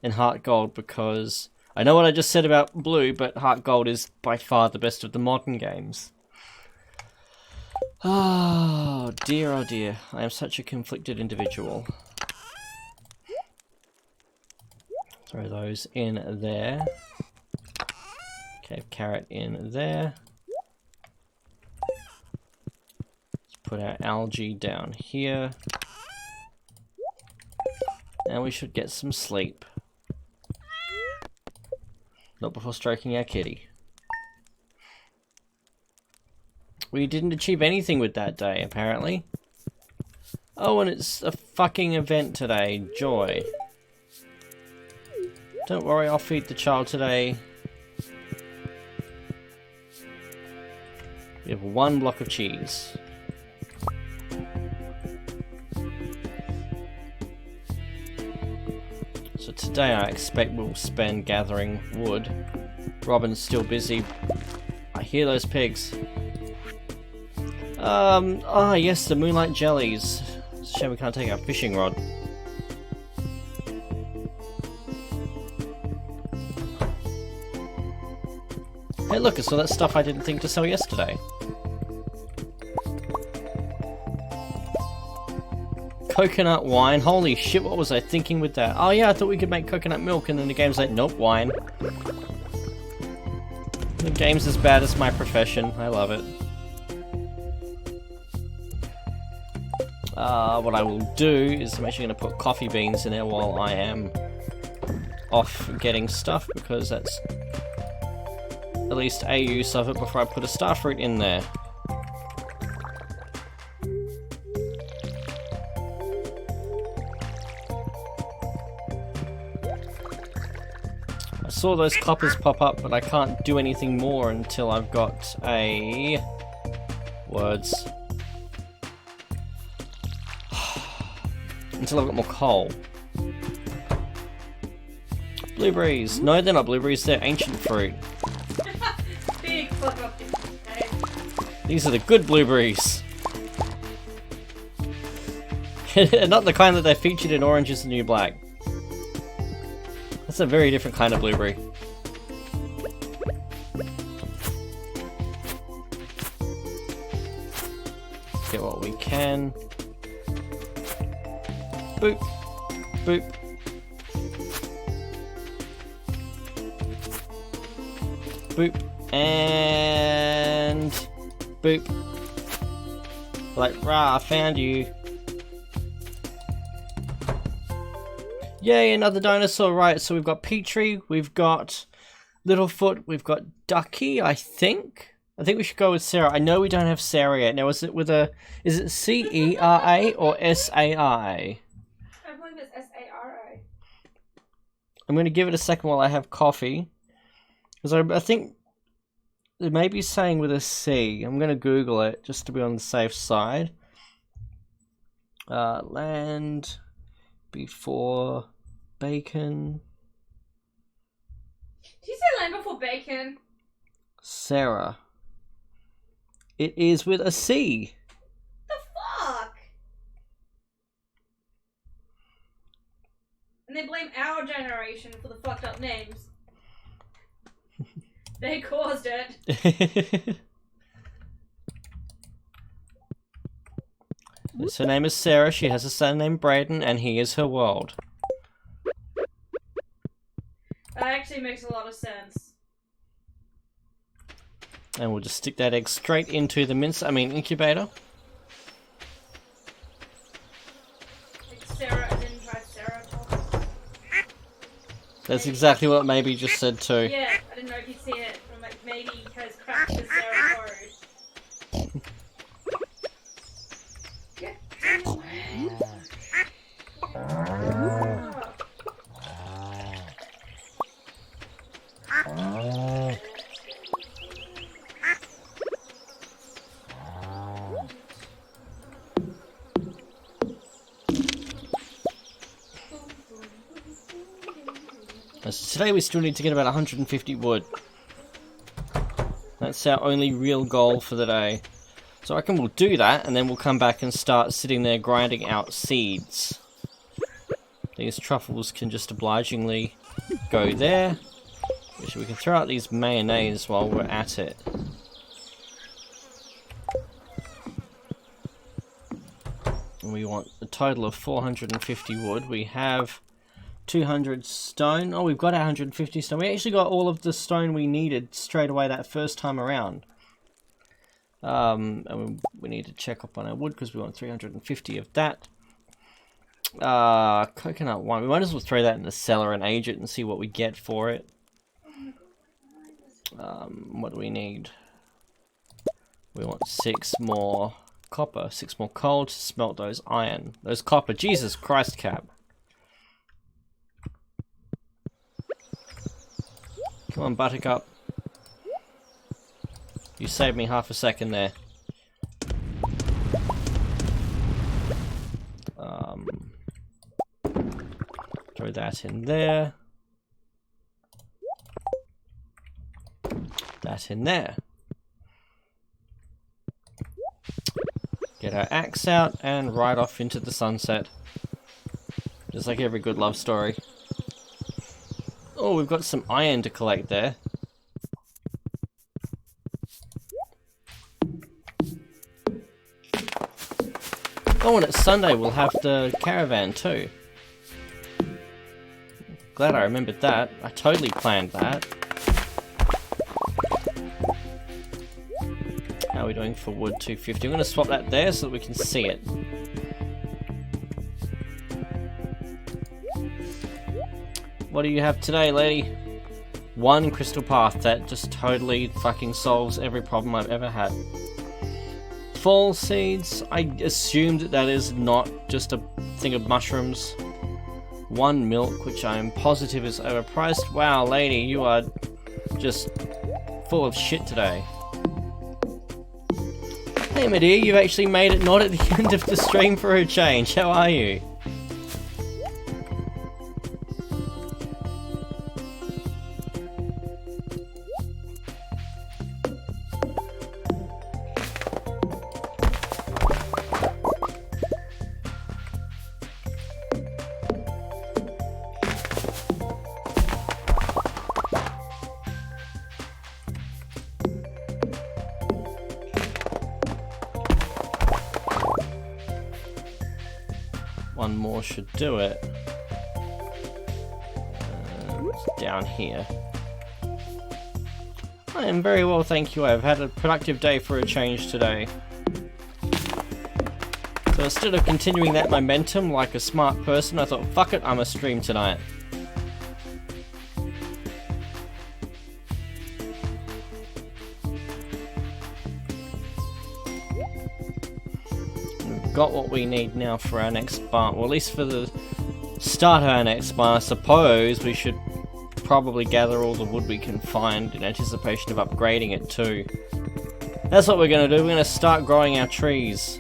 And heart gold because I know what I just said about blue, but heart gold is by far the best of the modern games. Oh dear, I am such a conflicted individual. Throw those in there. Okay, carrot in there. Let's put our algae down here. And we should get some sleep. Not before stroking our kitty. We didn't achieve anything with that day, apparently. Oh, and it's a fucking event today. Joy. Don't worry, I'll feed the child today. We have 1 block of cheese. So today I expect we'll spend gathering wood. Robin's still busy. I hear those pigs. Ah yes, the moonlight jellies. It's a shame we can't take our fishing rod. Hey look, it's all that stuff I didn't think to sell yesterday. Coconut wine, holy shit, what was I thinking with that? Oh yeah, I thought we could make coconut milk, and then the game's like, nope, wine. The game's as bad as my profession, I love it. What I will do is I'm actually going to put coffee beans in there while I am off getting stuff, because that's at least a use of it before I put a starfruit in there. I saw those coppers pop up, but I can't do anything more until I've got a... words. Until I've got more coal. Blueberries! No, they're not blueberries, they're ancient fruit. Big fuck. These are the good blueberries! Not the kind that they featured in Orange is the New Black. That's a very different kind of blueberry. Get what we can. Boop. Boop. Boop. And... boop. Like, rah, I found you. Yay, another dinosaur. Right, so we've got Petrie, we've got Littlefoot, we've got Ducky, I think. I think we should go with Sarah. I know we don't have Sarah yet. Now, is it with a... is it C-E-R-A or S-A-R-A? I believe it's S-A-R-A. I'm going to give it a second while I have coffee. Because I think it may be saying with a C. I'm going to Google it just to be on the safe side. Land before bacon. Did you say land before bacon? Sarah. It is with a C. The fuck? And they blame our generation for the fucked up names. They caused it. Her name is Sarah, she has a son named Braden, and he is her world. That actually makes a lot of sense. And we'll just stick that egg straight into the incubator. Like Sarah, and then try Ceratops. That's exactly what Maybe just said too. Yeah, I didn't know if you'd seen it. I'm like, maybe he has cracked the Ceratopod. Yeah. So today we still need to get about 150 wood. That's our only real goal for the day. So I reckon we'll do that, and then we'll come back and start sitting there grinding out seeds. These truffles can just obligingly go there. Which we can throw out these mayonnaise while we're at it. And we want a total of 450 wood. We have 200 stone. Oh, we've got 150 stone. We actually got all of the stone we needed straight away that first time around. And we need to check up on our wood because we want 350 of that. Coconut wine. We might as well throw that in the cellar and age it and see what we get for it. What do we need? We want 6 more copper, 6 more coal to smelt those iron. Those copper. Jesus Christ, Cap. Come on, Buttercup. You saved me half a second there. Throw that in there. That in there. Get our axe out and ride off into the sunset. Just like every good love story. Oh, we've got some iron to collect there. Oh, and it's Sunday, we'll have the caravan too. Glad I remembered that. I totally planned that. How are we doing for wood? 250. I'm going to swap that there so that we can see it. What do you have today, lady? 1 crystal path. That just totally fucking solves every problem I've ever had. Fall seeds. I assumed that is not just a thing of mushrooms. 1 milk, which I am positive is overpriced. Wow, lady, you are just full of shit today. Hey, my dear, you've actually made it not at the end of the stream for a change. How are you? One more should do it. It's down here. I am very well, thank you. I've had a productive day for a change today. So instead of continuing that momentum like a smart person, I thought, fuck it, I'm a stream tonight. Got what we need now for our next barn. Well, at least for the start of our next barn, I suppose we should probably gather all the wood we can find in anticipation of upgrading it too. That's what we're going to do. We're going to start growing our trees.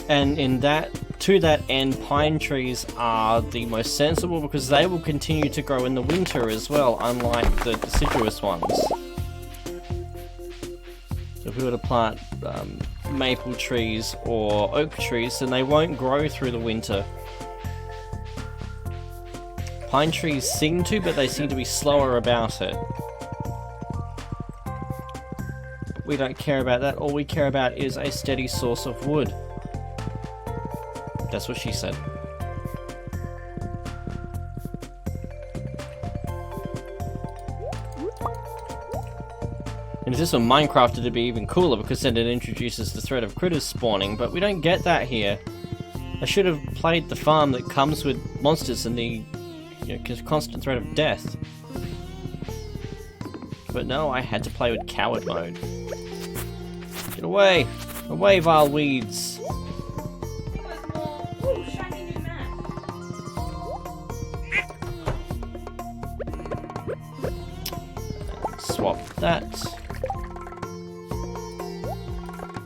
And to that end, pine trees are the most sensible because they will continue to grow in the winter as well, unlike the deciduous ones. So if we were to plant maple trees or oak trees, then they won't grow through the winter. Pine trees seem to, but they seem to be slower about it. We don't care about that. All we care about is a steady source of wood. That's what she said. And if this were Minecraft, it'd be even cooler, because then it introduces the threat of critters spawning, but we don't get that here. I should have played the farm that comes with monsters and the constant threat of death. But no, I had to play with coward mode. Get away! Away, vile weeds! Ooh, shiny new map. Swap that.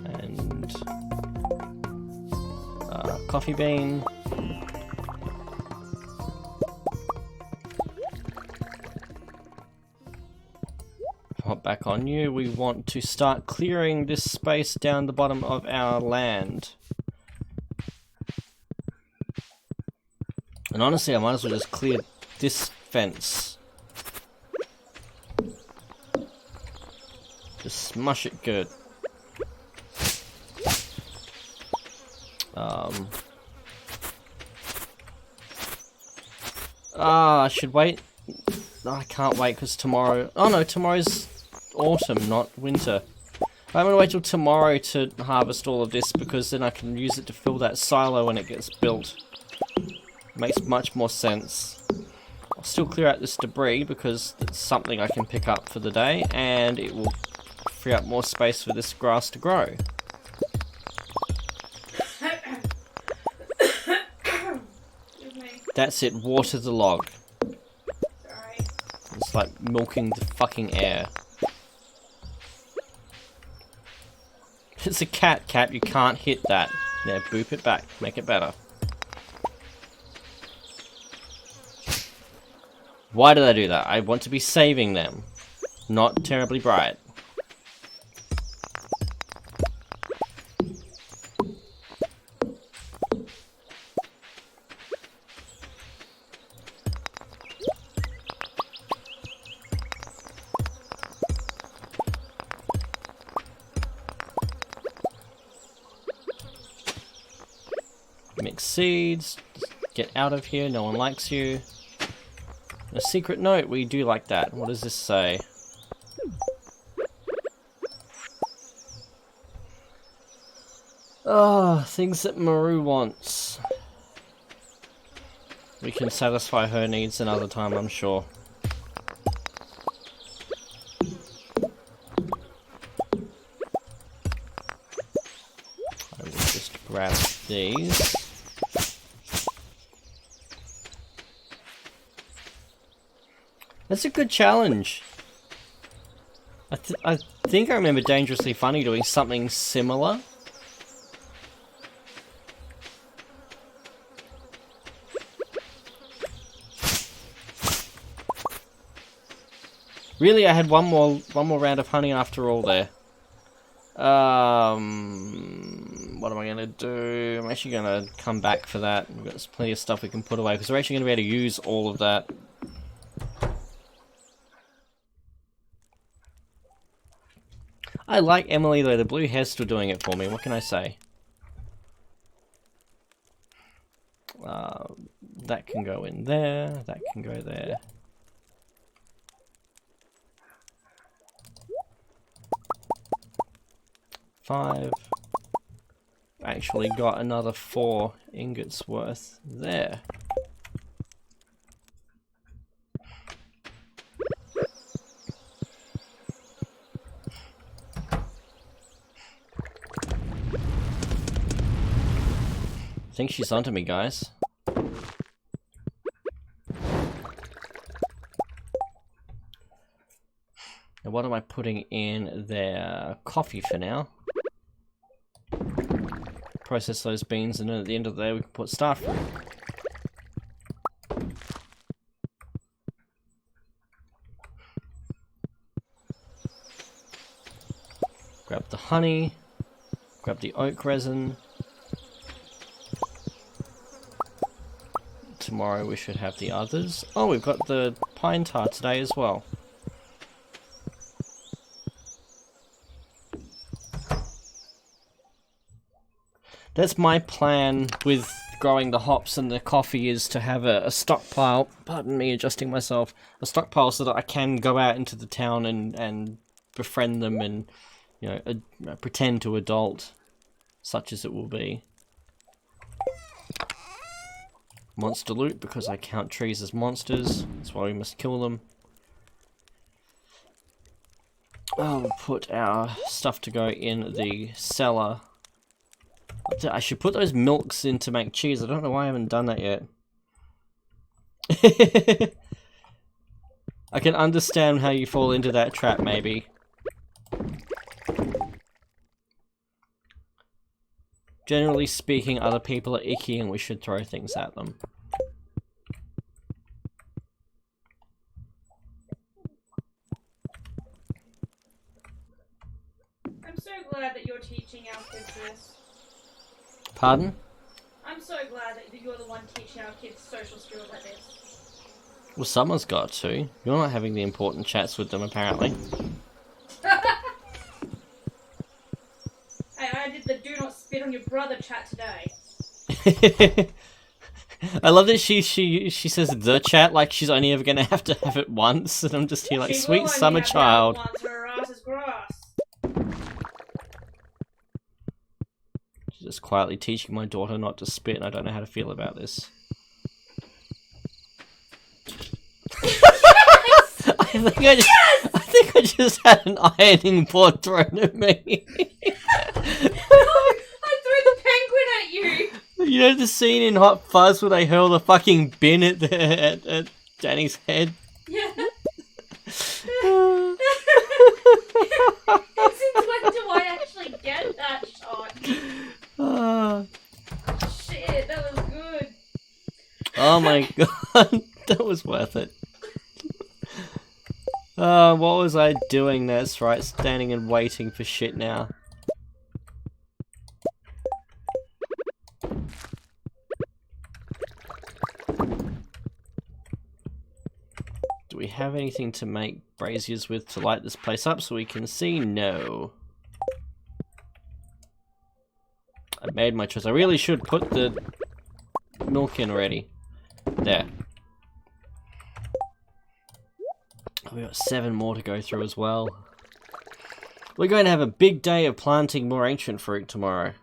And coffee bean. Hop back on you. We want to start clearing this space down the bottom of our land. And honestly, I might as well just clear this fence. Just smush it good. I should wait. No, I can't wait because tomorrow... Oh no, tomorrow's autumn, not winter. I'm gonna wait till tomorrow to harvest all of this because then I can use it to fill that silo when it gets built. Makes much more sense. I'll still clear out this debris because it's something I can pick up for the day, and it will free up more space for this grass to grow. That's it, water the log. Sorry. It's like milking the fucking air. It's a cat, Cap, you can't hit that. Now boop it back, make it better. Why did I do that? I want to be saving them. Not terribly bright. Mix seeds. Get out of here, no one likes you. A secret note, we do like that. What does this say? Oh, things that Maru wants. We can satisfy her needs another time, I'm sure. I will just grab these. That's a good challenge. I think I remember Dangerously Funny doing something similar. Really, I had one more round of honey after all there. What am I gonna do? I'm actually gonna come back for that. We've got plenty of stuff we can put away because we're actually gonna be able to use all of that. I like Emily though, the blue hair's still doing it for me, what can I say? That can go in there, that can go there. Five. Actually got another 4 ingots worth there. I think she's onto me, guys. Now what am I putting in there? Coffee for now. Process those beans and then at the end of the day we can put starfruit. Grab the honey. Grab the oak resin. Tomorrow we should have the others. Oh, we've got the pine tar today as well. That's my plan with growing the hops and the coffee, is to have a stockpile, pardon me adjusting myself, a stockpile so that I can go out into the town and befriend them and, you know, pretend to adult, such as it will be. Monster loot, because I count trees as monsters. That's why we must kill them. I'll put our stuff to go in the cellar. I should put those milks in to make cheese. I don't know why I haven't done that yet. I can understand how you fall into that trap, maybe. Generally speaking, other people are icky and we should throw things at them. I'm so glad that you're teaching our kids this. Pardon? I'm so glad that you're the one teaching our kids social skills like this. Well, someone's got to. You're not having the important chats with them, apparently. Hey, I did the do not spit on your brother chat today. I love that she says the chat like she's only ever gonna have to have it once, and I'm just here like, She sweet will summer only have child. that once, her ass is grass. She's just quietly teaching my daughter not to spit, and I don't know how to feel about this. I think I just had an ironing board thrown at me. I threw the penguin at you! You know the scene in Hot Fuzz where they hurl the fucking bin at Danny's head? Yeah. Since when do I actually get that shot? Shit, that was good. Oh my god, that was worth it. What was I doing? That's right, standing and waiting for shit now. Do we have anything to make braziers with to light this place up so we can see? No. I made my choice. I really should put the milk in already. There. We got 7 more to go through as well. We're going to have a big day of planting more ancient fruit tomorrow.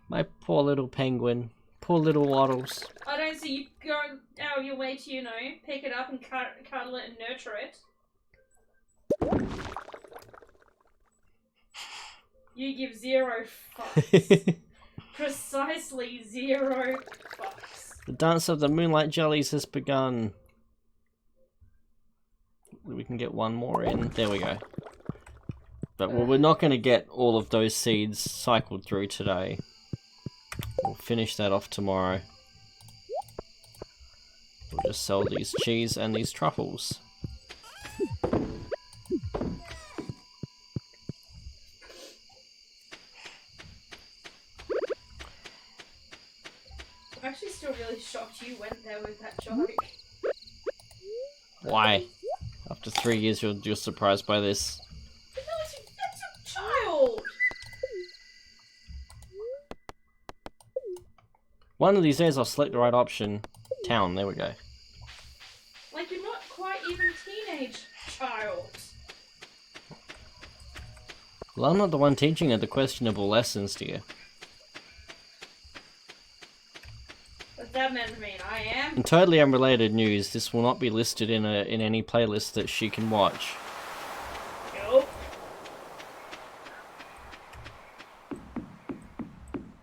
My poor little penguin. Poor little waddles. I don't see you go out of your way to, you know, pick it up and cuddle it and nurture it. You give 0 fucks. Precisely 0 fucks. The dance of the moonlight jellies has begun. We can get 1 more in. There we go. But well, we're not going to get all of those seeds cycled through today. We'll finish that off tomorrow. We'll just sell these cheese and these truffles. I'm actually still really shocked you went there with that joke. Why? After 3 years, you're surprised by this. But that's a child! One of these days, I'll select the right option. Town, there we go. Like, you're not quite even teenage child. Well, I'm not the one teaching her the questionable lessons, dear. What's that meant to mean? I am? In totally unrelated news, this will not be listed in any playlist that she can watch. Nope.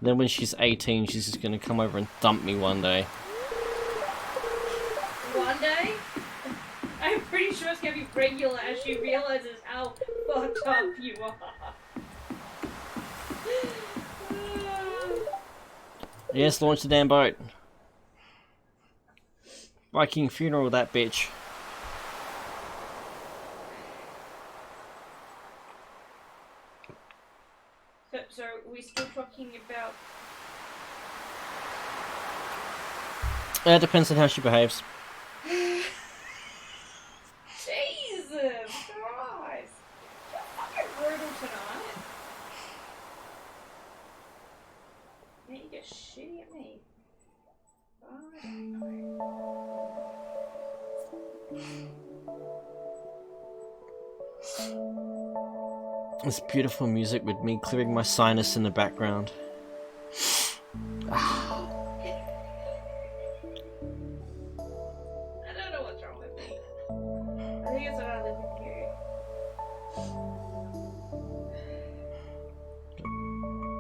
Then when she's 18, she's just gonna come over and thump me one day. One day? I'm pretty sure it's gonna be regular as she realizes how fucked up you are. Yes, launch the damn boat. Viking funeral, that bitch. So are we still talking about... It depends on how she behaves. Jesus Christ! You're fucking brutal tonight. Yeah, you get shitty at me. This beautiful music with me clearing my sinus in the background. I don't know what's wrong with me. I think it's that I live with you.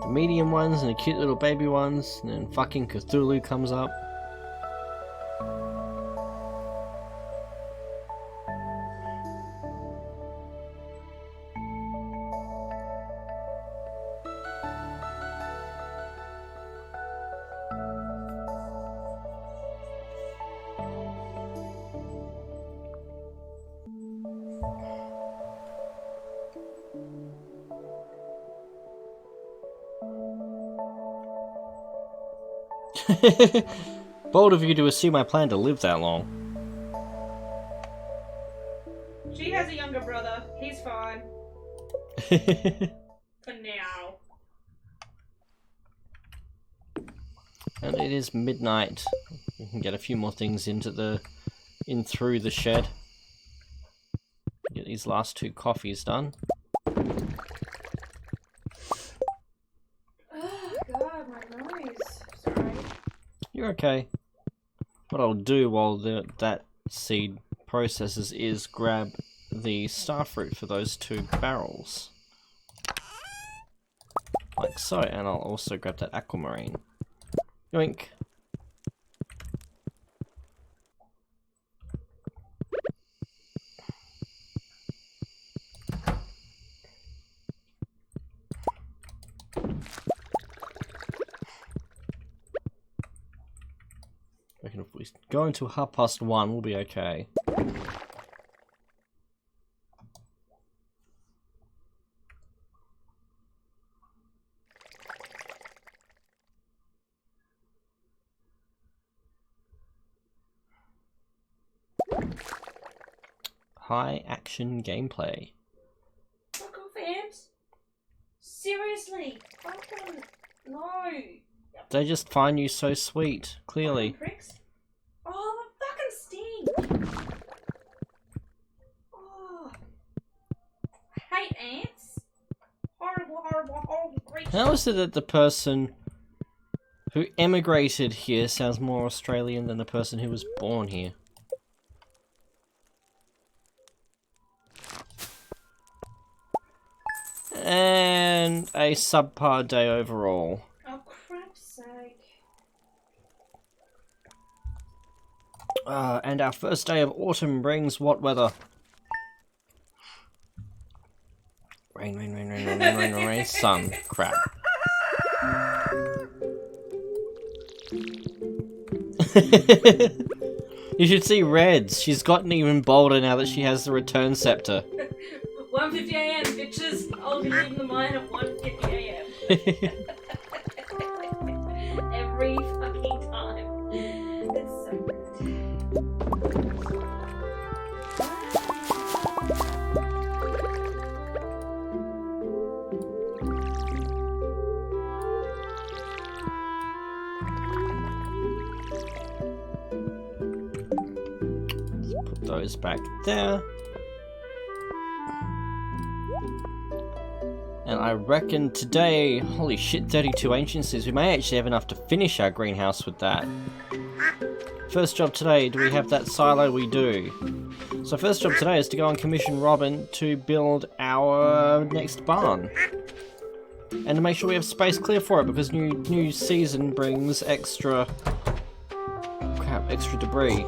The medium ones and the cute little baby ones, and then fucking Cthulhu comes up. Bold of you to assume I plan to live that long. She has a younger brother. He's fine. For now. And it is midnight. We can get a few more things in through the shed. Get these last 2 coffees done. Oh god, my nose. Sorry. You're okay. What I'll do while that seed processes is grab the starfruit for those 2 barrels. Like so, and I'll also grab that aquamarine. Yoink! I reckon if we go until 1:30, we'll be okay. High action gameplay. Fuck off, ants. Seriously. Fucking no. They just find you so sweet, clearly. Fucking pricks. Oh, the fucking sting. Oh. I hate ants. Horrible, horrible, horrible creatures. How is it that the person who emigrated here sounds more Australian than the person who was born here? And a subpar day overall. Oh, crap's sake. And our first day of autumn brings what weather? Rain, rain, rain, rain, rain, rain, rain, rain, rain, sun. Crap. You should see Reds. She's gotten even bolder now that she has the return scepter. 1:50 AM, bitches. I'll be leaving the mine at 1:50 AM. Every fucking time. It's so Let's put those back there. And I reckon today, holy shit, 32 anciencies, we may actually have enough to finish our greenhouse with that. First job today, do we have that silo? We do. So first job today is to go and commission Robin to build our next barn. And to make sure we have space clear for it, because new season brings extra debris.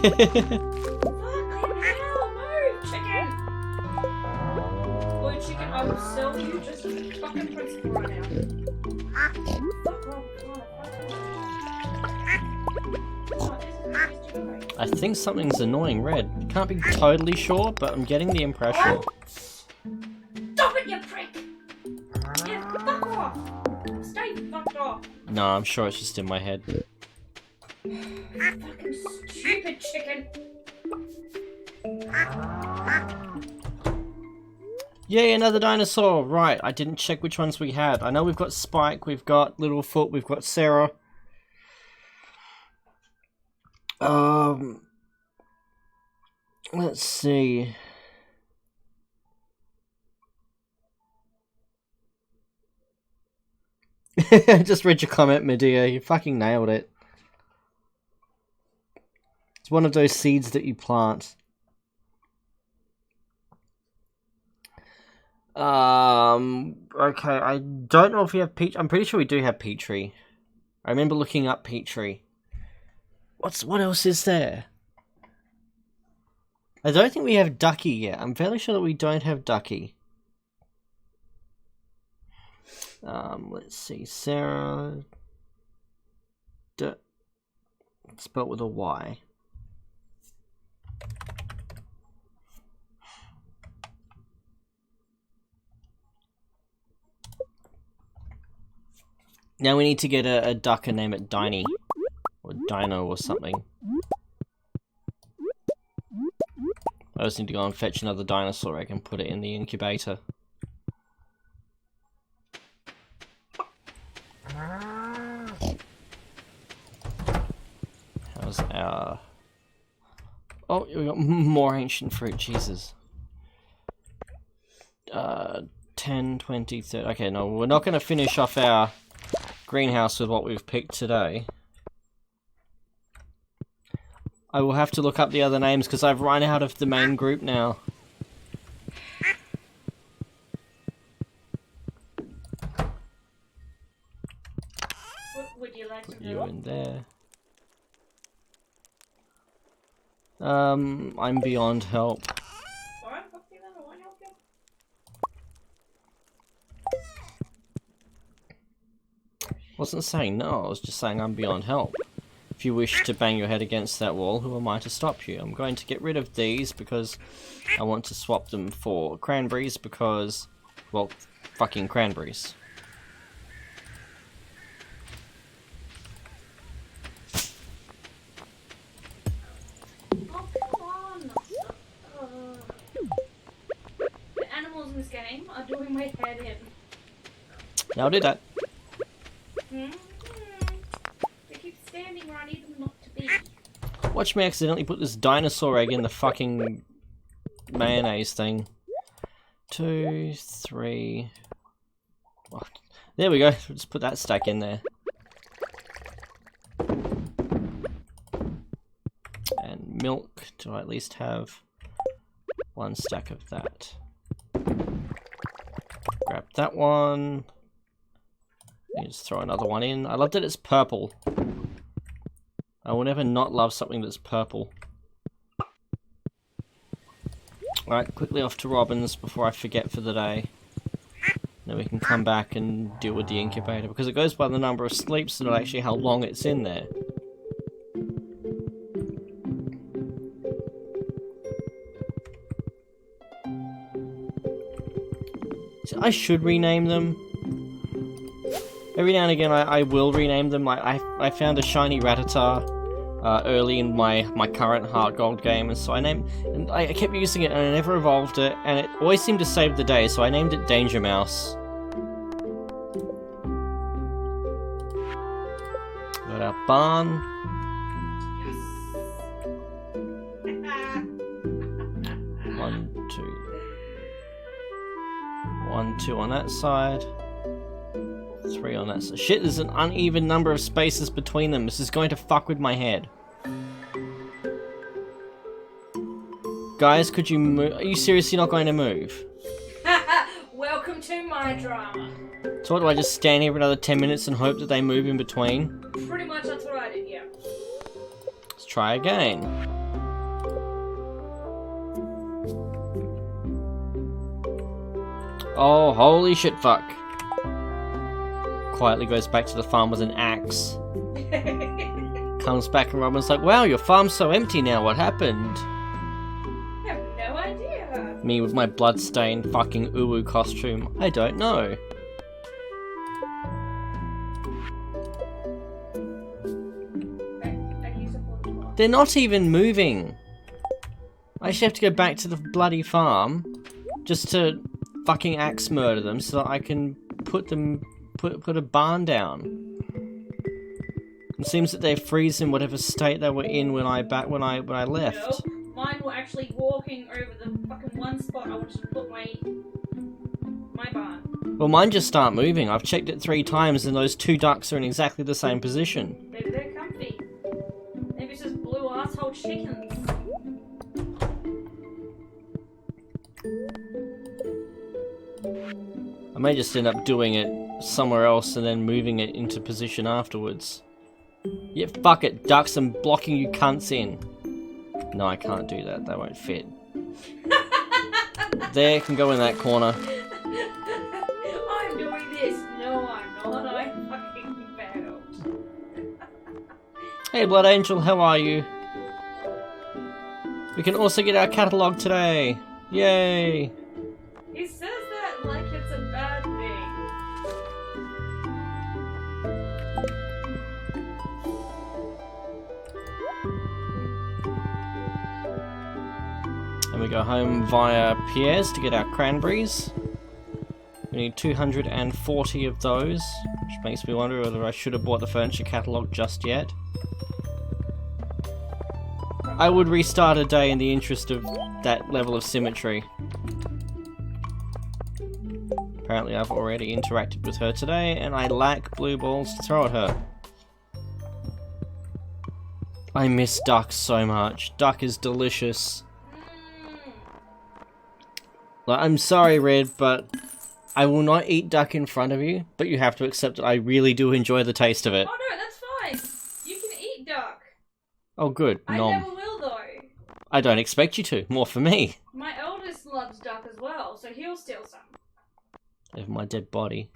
Fucking hell, move, chicken! Boy, chicken, I will sell you just as a fucking principal right now. Fuck off, I think something's annoying Red. Can't be totally sure, but I'm getting the impression. Stop it, you prick! Yeah, fuck off! Stay fucked off! No, I'm sure it's just in my head. Fucking stupid chicken! Yay, another dinosaur! Right, I didn't check which ones we had. I know we've got Spike, we've got Littlefoot, we've got Sarah. Let's see. Just read your comment, Medea. You fucking nailed it. It's one of those seeds that you plant. Okay, I don't know if we have Peach. I'm pretty sure we do have Petrie. I remember looking up Petrie. What else is there? I don't think we have Ducky yet. I'm fairly sure that we don't have Ducky. Let's see. Sarah... spelled with a Y. Now we need to get a duck and name it Diney. Or Dino or something. I just need to go and fetch another dinosaur egg and put it in the incubator. How's our... Oh, we got more ancient fruit, Jesus. 10, 20, 30... Okay, no, we're not going to finish off our greenhouse with what we've picked today. I will have to look up the other names because I've run out of the main group now. Would you like Put some you milk? in there. I'm beyond help. Alright, okay, then I won't help you. Wasn't saying no, I was just saying I'm beyond help. If you wish to bang your head against that wall, who am I to stop you? I'm going to get rid of these because I want to swap them for cranberries because, well, fucking cranberries. Oh, come on! The animals in this game are doing my head in. Now I'll do that. They keep standing where I need them not to be. Watch me accidentally put this dinosaur egg in the fucking mayonnaise thing. 2, 3... Oh, there we go, just put that stack in there. And milk, do I at least have one stack of that? Grab that one. Just throw another one in. I love that it's purple. I will never not love something that's purple. Alright, quickly off to Robin's before I forget for the day. Then we can come back and deal with the incubator, because it goes by the number of sleeps and not actually how long it's in there. So I should rename them. Every now and again I will rename them. Like I found a shiny Rattata early in my current Heart Gold game, and so I kept using it and I never evolved it, and it always seemed to save the day, so I named it Danger Mouse. Got our barn. One, two on that side. 3 on that side. Shit, there's an uneven number of spaces between them. This is going to fuck with my head. Guys, could you move? Are you seriously not going to move? Welcome to my drama. So what, do I just stand here for another 10 minutes and hope that they move in between? Pretty much that's what I did, yeah. Let's try again. Oh, holy shit fuck. Quietly goes back to the farm with an axe. Comes back and Robin's like, wow, your farm's so empty now, what happened? I have no idea. Me with my blood-stained fucking UwU costume. I don't know. I use a portable. They're not even moving. I actually have to go back to the bloody farm just to fucking axe murder them so that I can put a barn down. It seems that they freeze in whatever state they were in when I left. No, mine were actually walking over the fucking one spot I wanted to put my barn. Well, mine just start moving. I've checked it 3 times and those 2 ducks are in exactly the same position. Maybe they're comfy. Maybe it's just blue asshole chickens. I may just end up doing it somewhere else and then moving it into position afterwards. Yeah, fuck it, ducks, I'm blocking you cunts in. No, I can't do that, that won't fit. There, can go in that corner. I'm doing this. No, I'm not. I fucking failed. Hey, Blood Angel, how are you? We can also get our catalogue today. Yay! He says that like it's a bad thing. And we go home via Pierre's to get our cranberries. We need 240 of those, which makes me wonder whether I should have bought the furniture catalogue just yet. I would restart a day in the interest of that level of symmetry. Apparently I've already interacted with her today, and I lack blue balls to throw at her. I miss duck so much. Duck is delicious. Like, I'm sorry, Red, but I will not eat duck in front of you, but you have to accept that I really do enjoy the taste of it. Oh no, that's fine. You can eat duck. Oh good, I nom. never will though. I don't expect you to, more for me. My eldest loves duck as well, so he'll steal some. Of my dead body.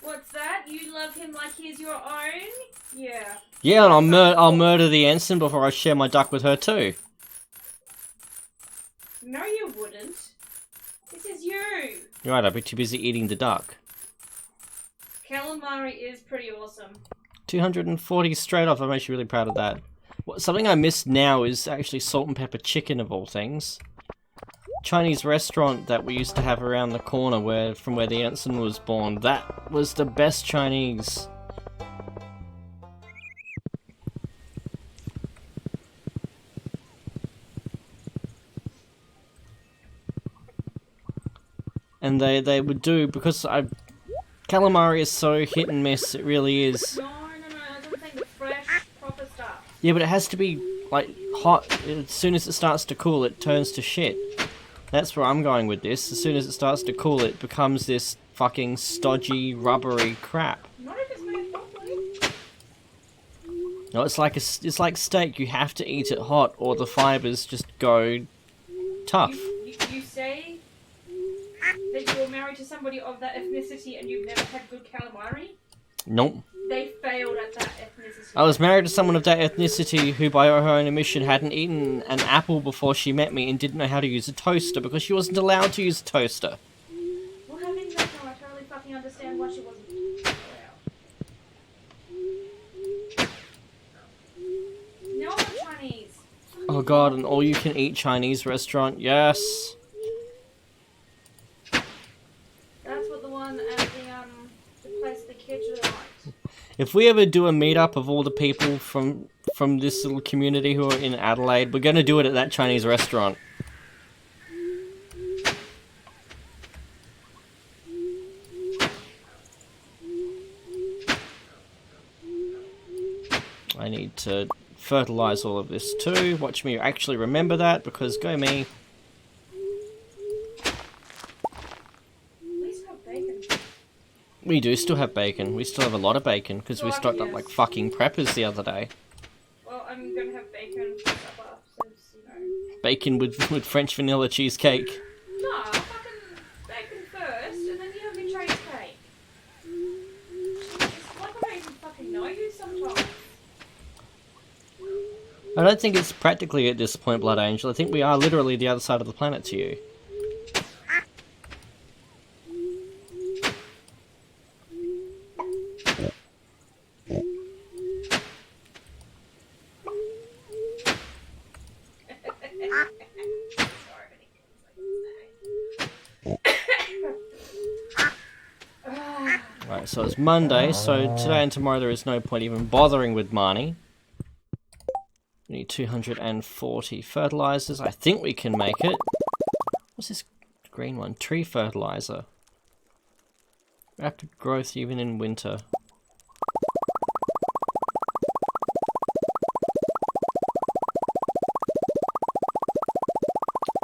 What's that? You love him like he's your own? Yeah. Yeah, and I'll murder the ensign before I share my duck with her too. No, you wouldn't. This is you. You're right, I'd be too busy eating the duck. Calamari is pretty awesome. 240 straight off, I'm actually really proud of that. Something I miss now is actually salt and pepper chicken of all things. Chinese restaurant that we used to have around the corner from where the ensign was born. That was the best Chinese. And they would do, because calamari is so hit and miss, it really is. No, I don't think the fresh, proper stuff. Yeah, but it has to be, like, hot. As soon as it starts to cool, it turns to shit. That's where I'm going with this. As soon as it starts to cool, it becomes this fucking stodgy, rubbery crap. Not if it's made properly. No, it's like steak. You have to eat it hot, or the fibers just go tough. You say that you're married to somebody of that ethnicity and you've never had good calamari? Nope. They failed at that ethnicity. I was married to someone of that ethnicity who, by her own admission, hadn't eaten an apple before she met me and didn't know how to use a toaster because she wasn't allowed to use a toaster. Well, having that now, I totally fucking understand why she wasn't allowed. No, I'm Chinese. Oh god, an all-you-can-eat Chinese restaurant, yes. That's what the one at the place at the kitchen liked. If we ever do a meetup of all the people from this little community who are in Adelaide, we're gonna do it at that Chinese restaurant. I need to fertilize all of this too. Watch me actually remember that, because go me. We do still have bacon. We still have a lot of bacon, because we stocked up like fucking preppers the other day. Well, I'm gonna have bacon for supper, since, you know... Bacon with French vanilla cheesecake. No, fucking bacon first, and then you have your cheesecake. It's like I don't even fucking know you sometimes. I don't think it's practically at this point, Blood Angel. I think we are literally the other side of the planet to you. Right, so it's Monday, so today and tomorrow there is no point even bothering with Marnie. We need 240 fertilizers. I think we can make it. What's this green one? Tree fertilizer. Rapid growth even in winter.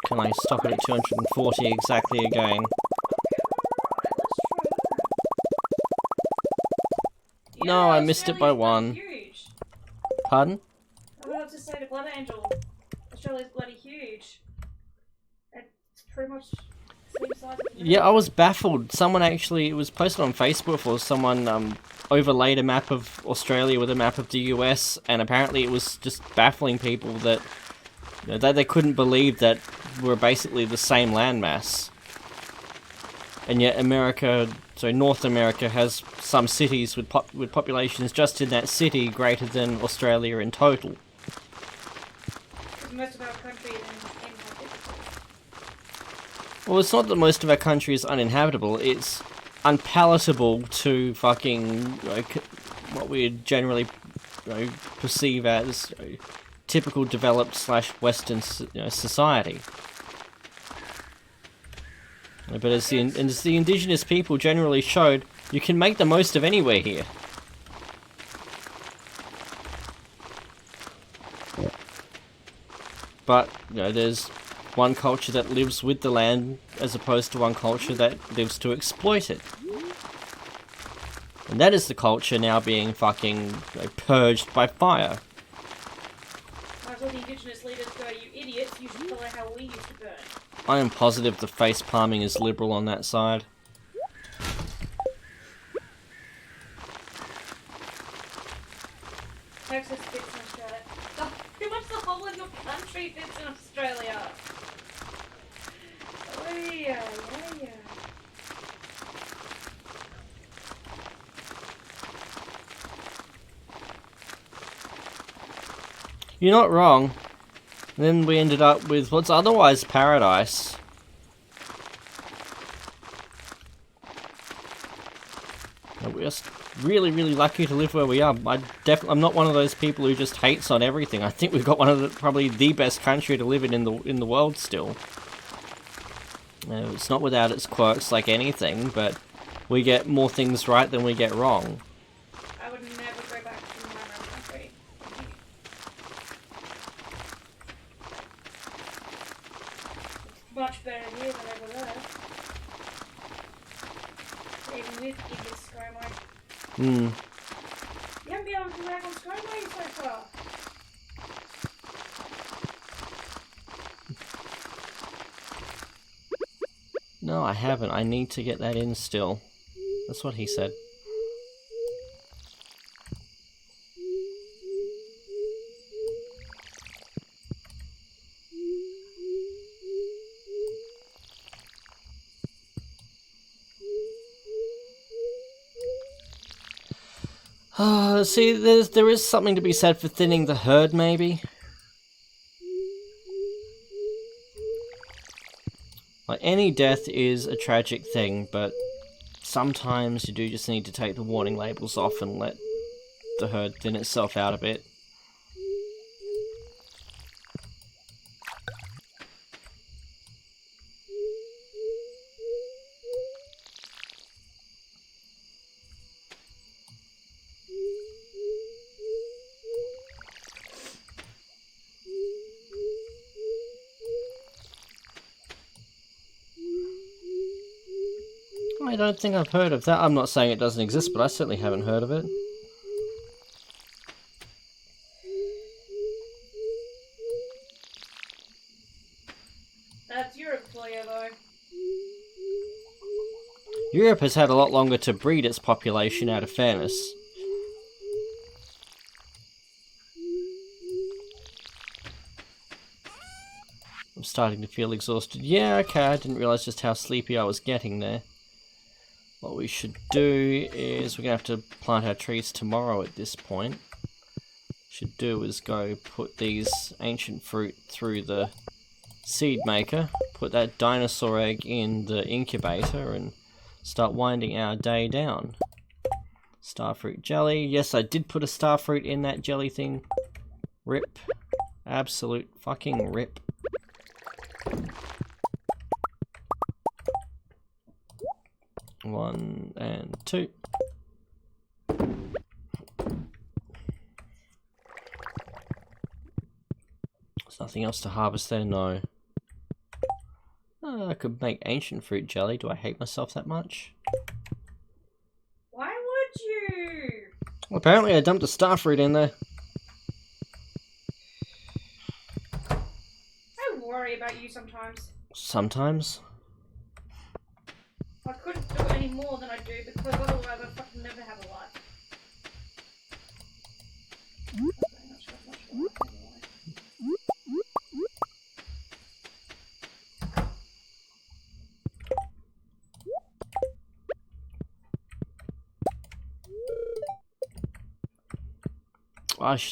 Can I stop it at 240 exactly again? No, I missed it by one. Huge. Pardon? I forgot to say to Blood Angel, Australia's bloody huge. It's pretty much the same size as Yeah, I was baffled. Someone actually, it was posted on Facebook, or someone overlaid a map of Australia with a map of the US, and apparently it was just baffling people that, you know, that they couldn't believe that we're basically the same landmass. And yet America, so North America, has some cities with populations just in that city greater than Australia in total. Because most of our country is uninhabitable. Well, it's not that most of our country is uninhabitable, it's unpalatable to fucking, what we generally, perceive as typical developed / Western society. But as the indigenous people generally showed, you can make the most of anywhere here. But, there's one culture that lives with the land as opposed to one culture that lives to exploit it. And that is the culture now being fucking purged by fire. I told the indigenous leaders go, you idiots, you should follow how we used to burn. I am positive the face palming is liberal on that side. Texas fits in Australia. Pretty much the whole of your country fits in Australia. Oh yeah. You're not wrong. Then we ended up with what's otherwise paradise. We're just really, really lucky to live where we are. I'm not one of those people who just hates on everything. I think we've got one of probably the best country to live in the world still. It's not without its quirks like anything, but we get more things right than we get wrong. I would never go back to my home country. It's much better here than over there. Even with idiot ScoMo. You haven't been able to work on ScoMo so far. No, I haven't. I need to get that in still. That's what he said. See, there is something to be said for thinning the herd, maybe. Like, any death is a tragic thing, but sometimes you do just need to take the warning labels off and let the herd thin itself out a bit. I don't think I've heard of that. I'm not saying it doesn't exist, but I certainly haven't heard of it. That's Europe for you, though. Europe has had a lot longer to breed its population, out of fairness. I'm starting to feel exhausted. Yeah, okay, I didn't realise just how sleepy I was getting there. What we should do is we're going to have to plant our trees tomorrow at this point. Should do is go put these ancient fruit through the seed maker, put that dinosaur egg in the incubator, and start winding our day down. Starfruit jelly. Yes, I did put a starfruit in that jelly thing. Rip. Absolute fucking rip. One and two. There's nothing else to harvest there, no. I could make ancient fruit jelly. Do I hate myself that much? Why would you? Well, apparently I dumped a starfruit in there. I worry about you sometimes. Sometimes. I couldn't do any more than I do because otherwise I'd fucking never have a life.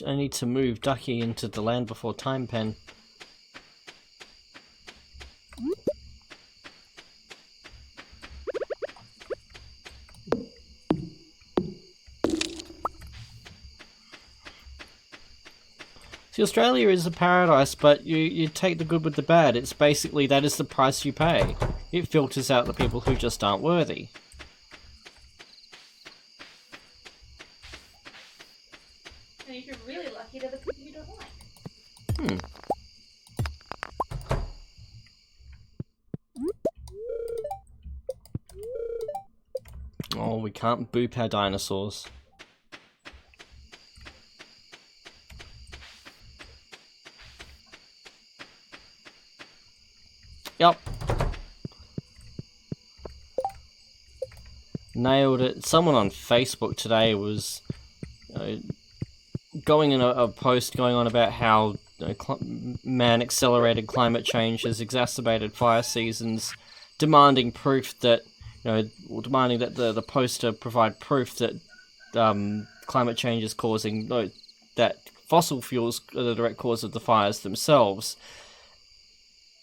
I need to move Ducky into the Land Before Time pen. See, Australia is a paradise, but you take the good with the bad. It's basically that is the price you pay. It filters out the people who just aren't worthy. And if you're really lucky, they're the people you don't like. Oh, we can't boop our dinosaurs. Yep. Nailed it. Someone on Facebook today was going in a post going on about how man-accelerated climate change has exacerbated fire seasons, demanding proof that, demanding that the poster provide proof that climate change is causing, that fossil fuels are the direct cause of the fires themselves.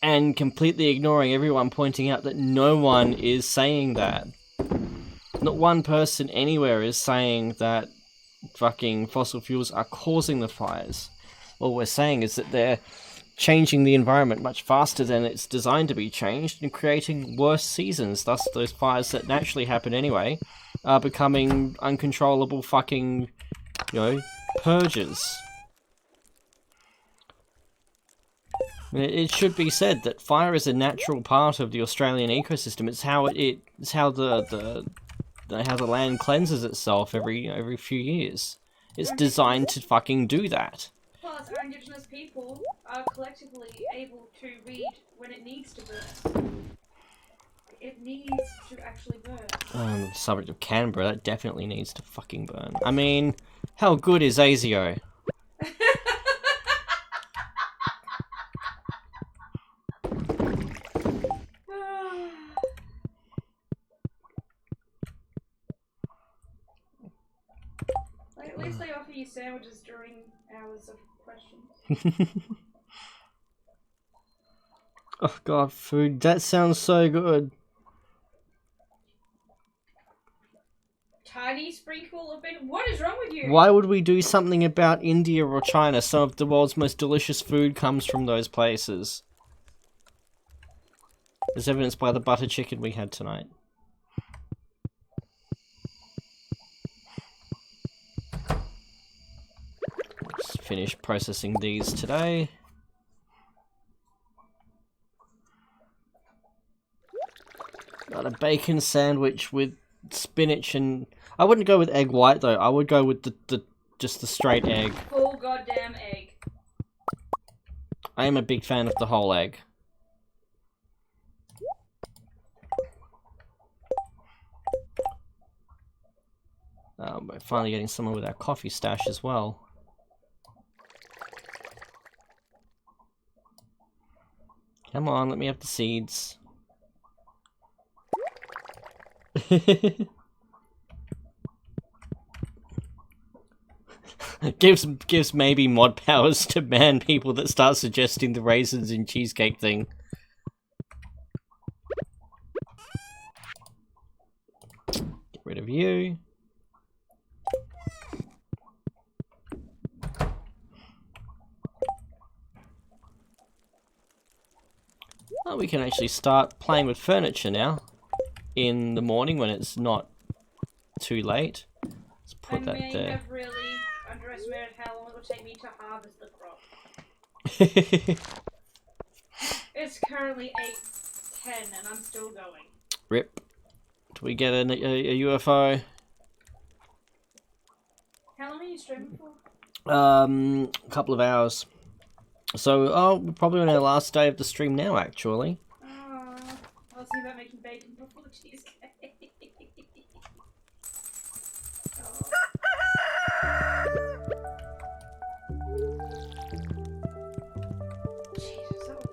And completely ignoring everyone pointing out that no one is saying that. Not one person anywhere is saying that fucking fossil fuels are causing the fires. All we're saying is that they're changing the environment much faster than it's designed to be changed and creating worse seasons. Thus, those fires that naturally happen anyway are becoming uncontrollable fucking, purges. It should be said that fire is a natural part of the Australian ecosystem. It's how the land cleanses itself every few years. It's designed to fucking do that. Plus, our Indigenous people are collectively able to read when it needs to burn. It needs to actually burn. The subject of Canberra, that definitely needs to fucking burn. I mean, how good is ASIO? At least they offer you sandwiches during hours of questions. Oh god, food. That sounds so good. Tiny sprinkle of bacon. What is wrong with you? Why would we do something about India or China? Some of the world's most delicious food comes from those places. As evidenced by the butter chicken we had tonight. Just finish processing these today. Got a bacon sandwich with spinach and... I wouldn't go with egg white though, I would go with just the straight egg. Full goddamn egg. I am a big fan of the whole egg. We're finally getting somewhere with our coffee stash as well. Come on, let me have the seeds. Gives maybe mod powers to ban people that start suggesting the raisins in cheesecake thing. Get rid of you. Oh, we can actually start playing with furniture now. In the morning when it's not too late. Let's put that there. I have really underestimated how long it will take me to harvest the crop. It's currently 8:10 and I'm still going. Rip. Do we get a UFO? How long are you streaming for? A couple of hours. So, we're probably on our last day of the stream now, actually. I was thinking about making bacon before the cheesecake. Jesus, that was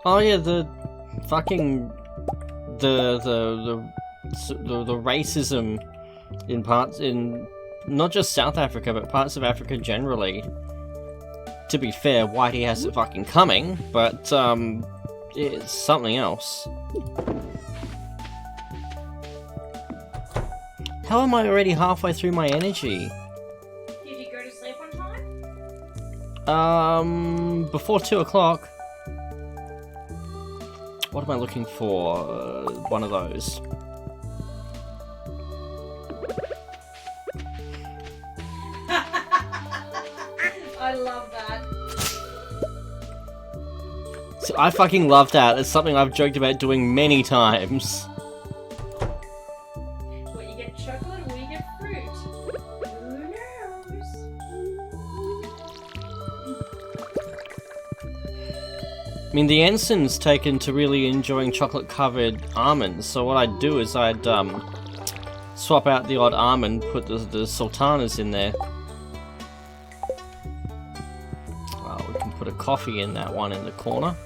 Oh yeah, the fucking the racism in parts in not just South Africa but parts of Africa generally. To be fair, Whitey has it fucking coming, but it's something else. How am I already halfway through my energy? Did you go to sleep on time? Before 2 o'clock. What am I looking for? One of those. I love that. So I fucking love that. It's something I've joked about doing many times. Will you get chocolate or will you get fruit? Who knows? I mean, the ensign's taken to really enjoying chocolate-covered almonds, so what I'd do is I'd swap out the odd almond, put the sultanas in there. Well, we can put a coffee in that one in the corner.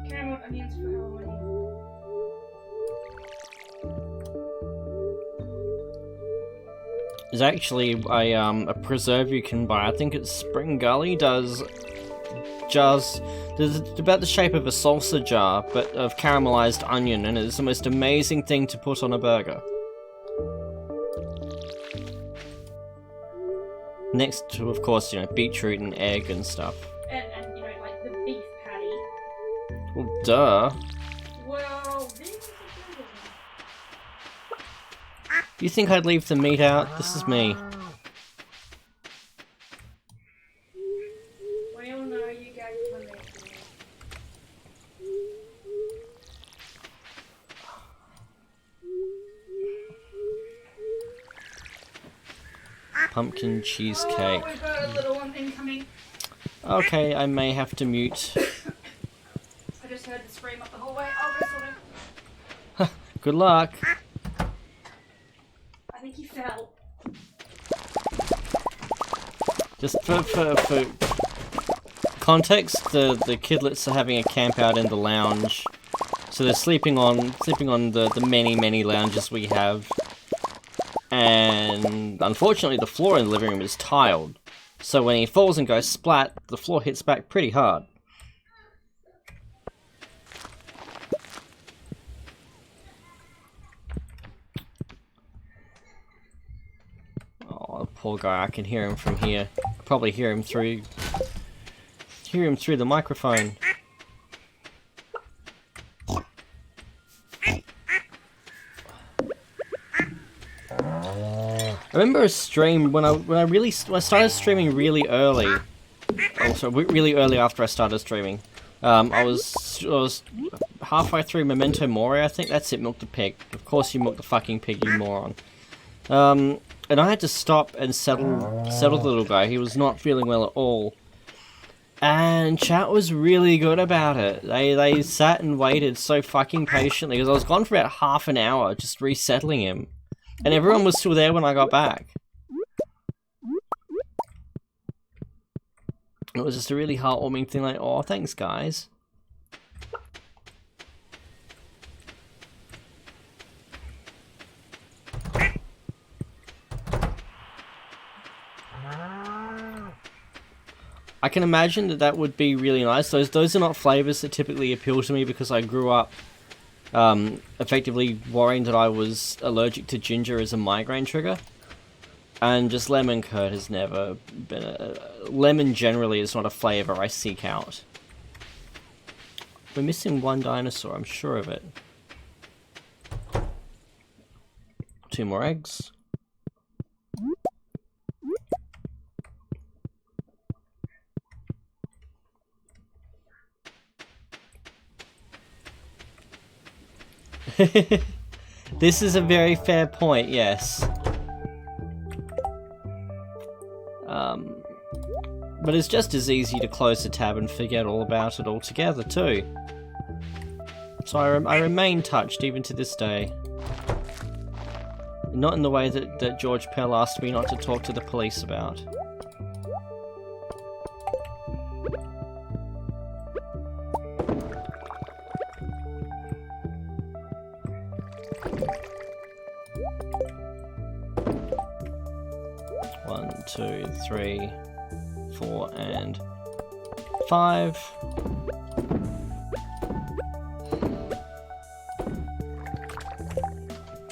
Caramel onions for Halloween. There's actually a preserve you can buy. I think it's Spring Gully does jars. It's about the shape of a salsa jar, but of caramelized onion, and it's the most amazing thing to put on a burger. Next to, of course, you know, beetroot and egg and stuff. And you know, like the beef patty. Well, duh. Well, this is good. You think I'd leave the meat out? This is me. We all know you guys are making it. Pumpkin cheesecake. Oh, we've got a little one incoming. Okay, I may have to mute. I just heard the scream up the hallway. I'll go sort him. Good luck. I think he fell. Just for context, the kidlets are having a camp out in the lounge, so they're sleeping on the many lounges we have, and unfortunately the floor in the living room is tiled, so when he falls and goes splat, the floor hits back pretty hard. Oh, the poor guy! I can hear him from here. Probably hear him through the microphone. I remember a stream when I started streaming really early. Also, really early after I started streaming. I was halfway through Memento Mori, I think that's it, milk the pig. Of course you milk the fucking pig, you moron. And I had to stop and settle the little guy. He was not feeling well at all. And chat was really good about it. They sat and waited so fucking patiently, because I was gone for about half an hour just resettling him. And everyone was still there when I got back. It was just a really heartwarming thing, like, oh, thanks guys. I can imagine that that would be really nice. Those are not flavors that typically appeal to me because I grew up effectively worrying that I was allergic to ginger as a migraine trigger. And just lemon curd has never been lemon generally is not a flavor I seek out. We're missing one dinosaur, I'm sure of it. 2 more eggs. This is a very fair point, yes. But it's just as easy to close the tab and forget all about it altogether, too. So I remain touched even to this day. Not in the way that George Pell asked me not to talk to the police about. One, 2, 3, 4, and 5.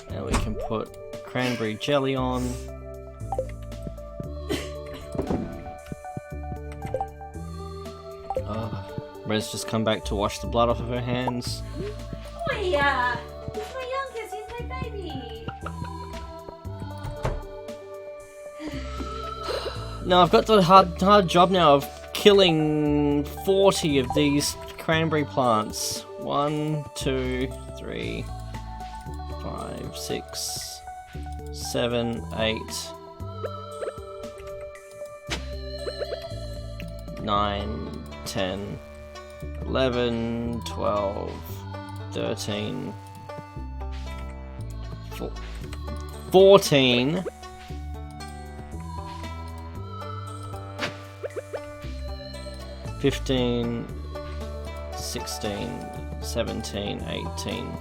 Now we can put cranberry jelly on. Rez just come back to wash the blood off of her hands. Oh yeah! He's my youngest, he's my baby! Now I've got the hard job now of killing 40 of these cranberry plants. 1, 2, 3, 5, 6, 7, 8, 9, 10, 11, 12, 13, 14. 15, 16, 17, 18,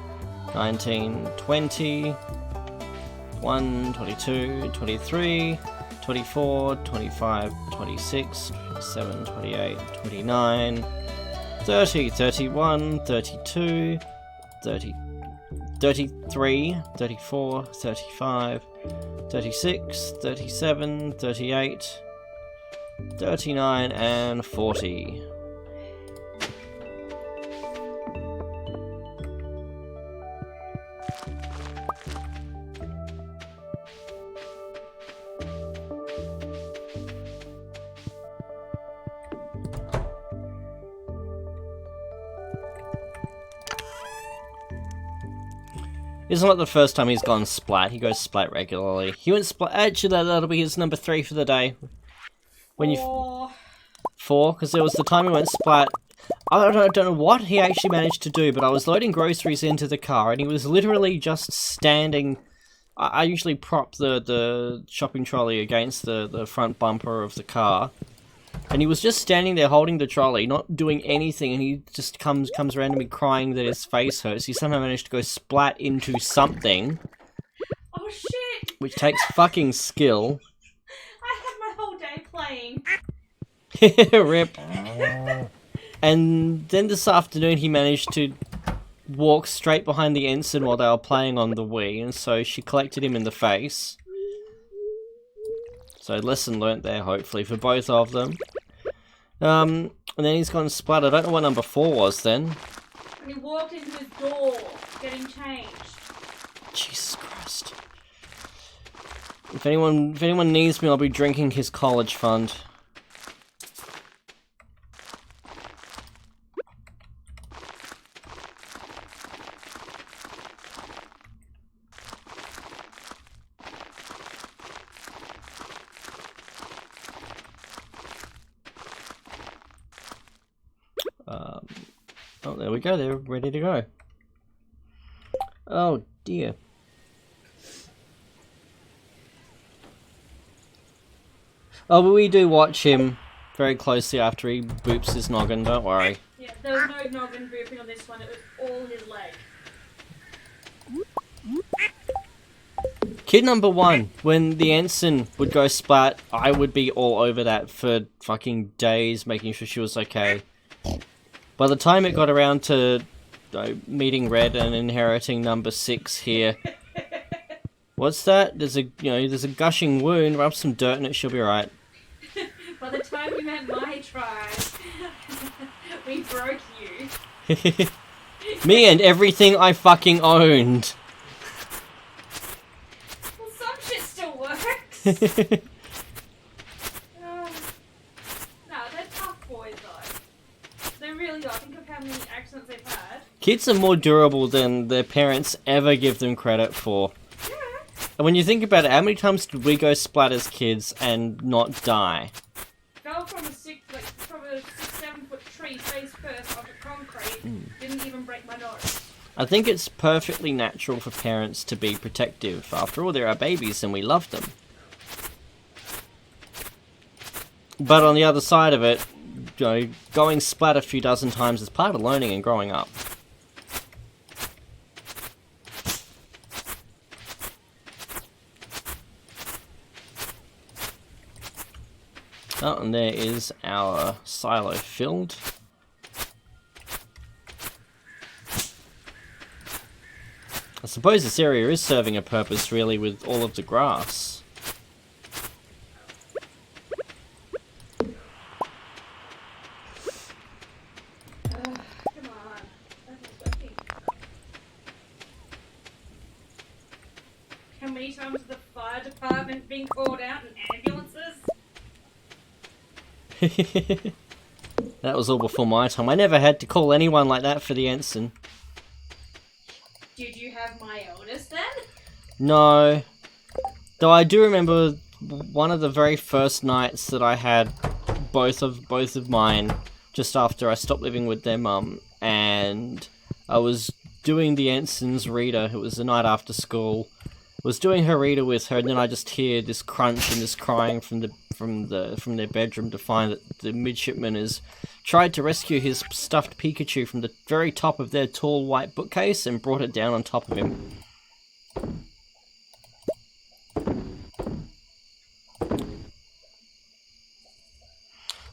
19, 20, 21, 22, 23, 24, 25, 26, 27, 28, 29, 30, 31, 32, 30, 33, 34, 35, 36, 37, 38, 39 and 40. It's not the first time he's gone splat. He goes splat regularly. He went splat. Actually, that'll be his number 3 for the day. When you 4, because there was the time he went splat. I don't know what he actually managed to do, but I was loading groceries into the car, and he was literally just standing. I usually prop the shopping trolley against the front bumper of the car, and he was just standing there holding the trolley, not doing anything, and he just comes around to me crying that his face hurts. He somehow managed to go splat into something. Oh shit! Which takes fucking skill. Playing. Rip. And then this afternoon he managed to walk straight behind the ensign while they were playing on the Wii, and so she collected him in the face. So lesson learnt there, hopefully, for both of them. And then he's gone splat. I don't know what number 4 was then. And he walked into his door, getting changed. Jesus Christ. If anyone needs me, I'll be drinking his college fund. Oh, there we go. They're ready to go. Oh, dear. Oh, but we do watch him very closely after he boops his noggin, don't worry. Yeah, there was no noggin booping on this one, it was all his leg. Kid number one, when the ensign would go splat, I would be all over that for fucking days, making sure she was okay. By the time it got around to meeting Red and inheriting number 6 here, what's that? There's a gushing wound. Rub some dirt in it, she'll be alright. By the time you met my tribe, we broke you. Me and everything I fucking owned. Well, some shit still works. No, they're tough boys though. They really are. Think of how many accidents they've had. Kids are more durable than their parents ever give them credit for. Yeah. And when you think about it, how many times did we go splat as kids and not die? Fell from a 6-7 foot tree face first onto concrete. Didn't even break my nose. I think it's perfectly natural for parents to be protective. After all, they're our babies and we love them. But on the other side of it, going splat a few dozen times is part of learning and growing up. Oh, and there is our silo filled. I suppose this area is serving a purpose, really, with all of the grass. Come on. That's working. How many times has the fire department been called out in ambulances? That was all before my time. I never had to call anyone like that for the ensign. Did you have my eldest then? No. Though I do remember one of the very first nights that I had both of mine just after I stopped living with their mum, and I was doing the ensign's reader. It was the night after school. I was doing her reader with her, and then I just hear this crunch and this crying from their bedroom to find that the midshipman has tried to rescue his stuffed Pikachu from the very top of their tall white bookcase and brought it down on top of him.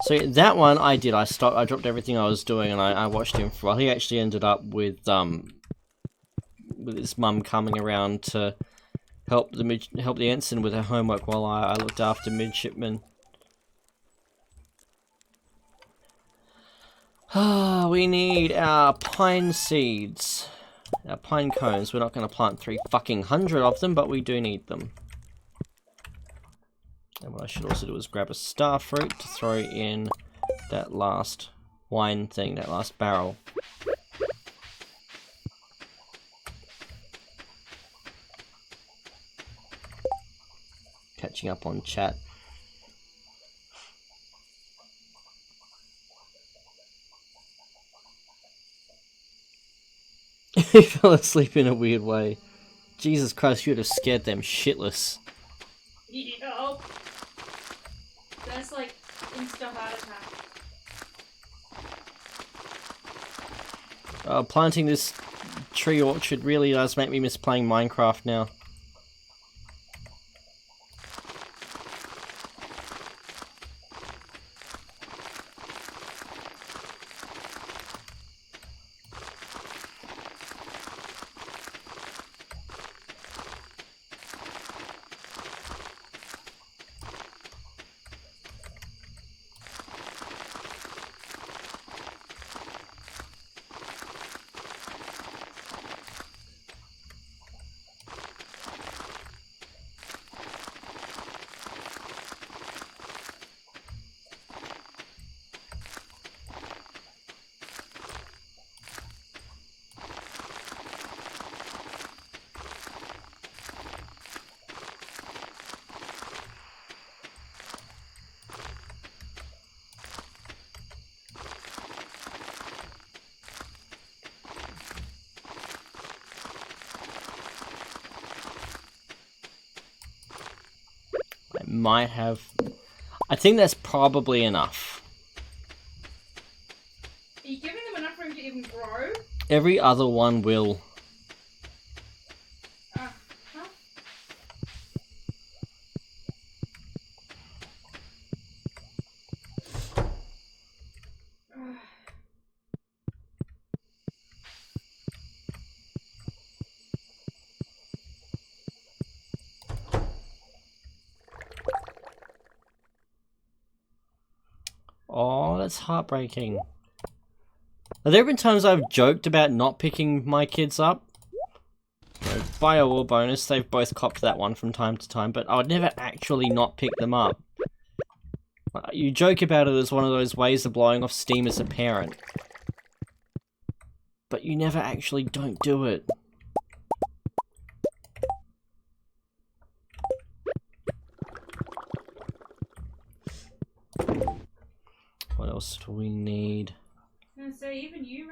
So yeah, that one I did. I dropped everything I was doing and I watched him for a while. He actually ended up with his mum coming around to help the ensign with her homework while I looked after midshipman. Ah, we need our pine seeds. Our pine cones. We're not going to plant 300 of them, but we do need them. And what I should also do is grab a star fruit to throw in that last wine thing, that last barrel. Catching up on chat. He fell asleep in a weird way. Jesus Christ, you would have scared them shitless. Yeah. That's like insta heart attack. Planting this tree orchard really does make me miss playing Minecraft now. might have... I think that's probably enough. Are you giving them enough room to even grow? Every other one will. Huh? Oh, that's heartbreaking. There have been times I've joked about not picking my kids up. By a war bonus, they've both copped that one from time to time, but I would never actually not pick them up. You joke about it as one of those ways of blowing off steam as a parent. But you never actually don't do it. What else do we need? And so even you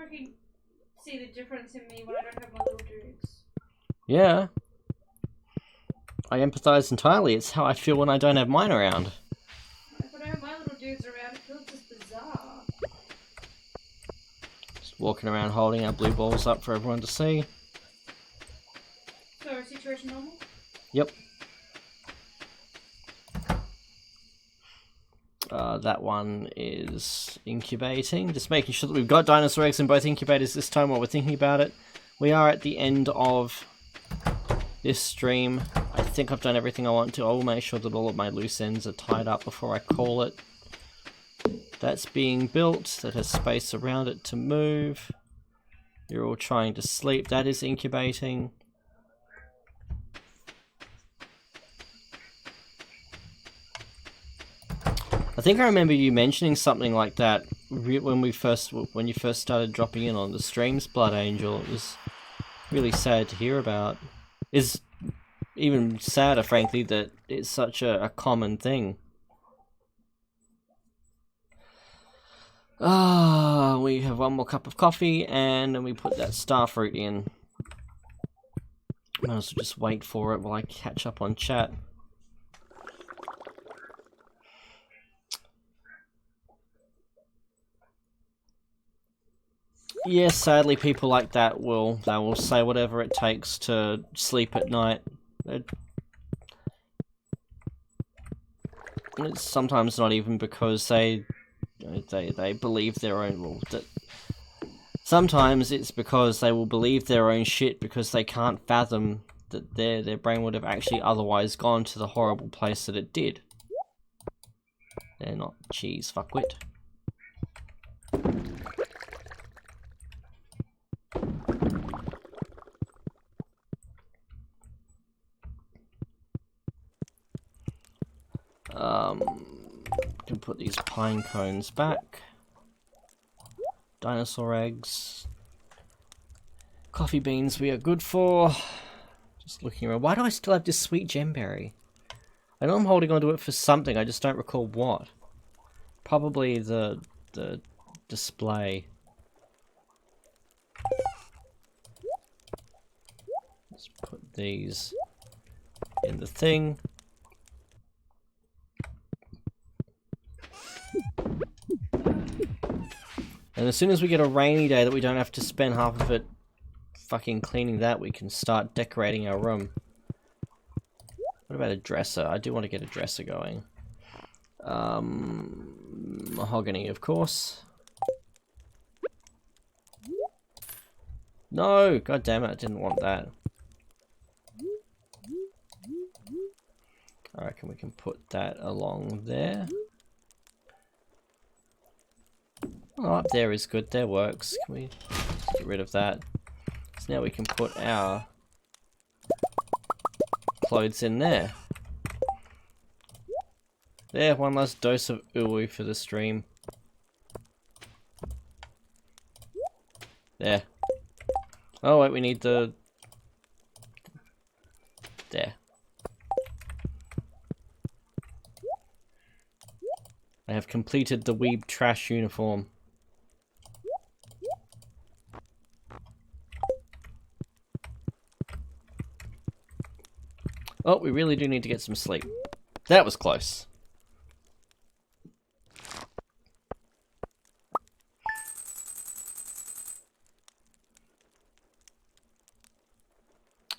see the difference in me when I don't have my little dudes. Yeah. I empathize entirely. It's how I feel when I don't have mine around. If I don't have my little dudes around, it feels just bizarre. Just walking around holding our blue balls up for everyone to see. So, situation normal? Yep. That one is incubating. Just making sure that we've got dinosaur eggs in both incubators this time while we're thinking about it. We are at the end of this stream. I think I've done everything I want to. I will make sure that all of my loose ends are tied up before I call it. That's being built. That has space around it to move. You're all trying to sleep. That is incubating. I think I remember you mentioning something like that when you first started dropping in on the streams, Blood Angel. It was really sad to hear about. It's even sadder, frankly, that it's such a common thing. We have one more cup of coffee, and then we put that starfruit in. Might as well just wait for it while I catch up on chat. Yes, sadly, people like that will say whatever it takes to sleep at night. It's sometimes not even because they believe their own. Well, sometimes it's because they will believe their own shit because they can't fathom that their brain would have actually otherwise gone to the horrible place that it did. They're not cheese fuckwit. Can put these pine cones back. Dinosaur eggs. Coffee beans we are good for. Just looking around. Why do I still have this sweet gemberry? I know I'm holding onto it for something, I just don't recall what. Probably the display. Let's put these in the thing. And as soon as we get a rainy day that we don't have to spend half of it fucking cleaning that, we can start decorating our room. What about a dresser? I do want to get a dresser going. Mahogany, of course. No! God damn it, I didn't want that. I reckon we can put that along there. Oh, up there is good. There works. Can we get rid of that? So now we can put our clothes in there. There, one last dose of UwU for the stream. There. Oh wait, we need the... There. I have completed the weeb trash uniform. Oh, we really do need to get some sleep. That was close.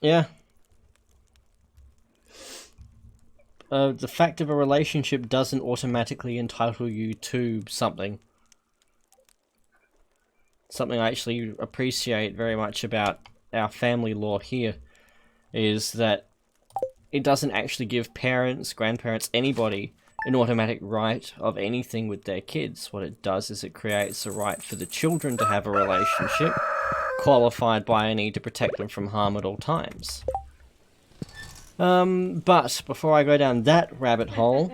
Yeah. The fact of a relationship doesn't automatically entitle you to something. Something I actually appreciate very much about our family law here is that it doesn't actually give parents, grandparents, anybody an automatic right of anything with their kids. What it does is it creates a right for the children to have a relationship, qualified by a need to protect them from harm at all times. But before I go down that rabbit hole,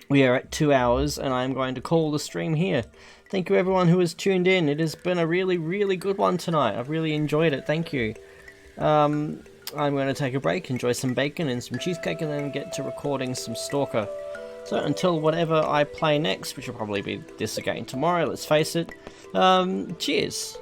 we are at 2 hours, and I'm going to call the stream here. Thank you everyone who has tuned in. It has been a really, really good one tonight. I've really enjoyed it. Thank you. I'm going to take a break, enjoy some bacon and some cheesecake, and then get to recording some Stalker. So until whatever I play next, which will probably be this again tomorrow, let's face it, cheers.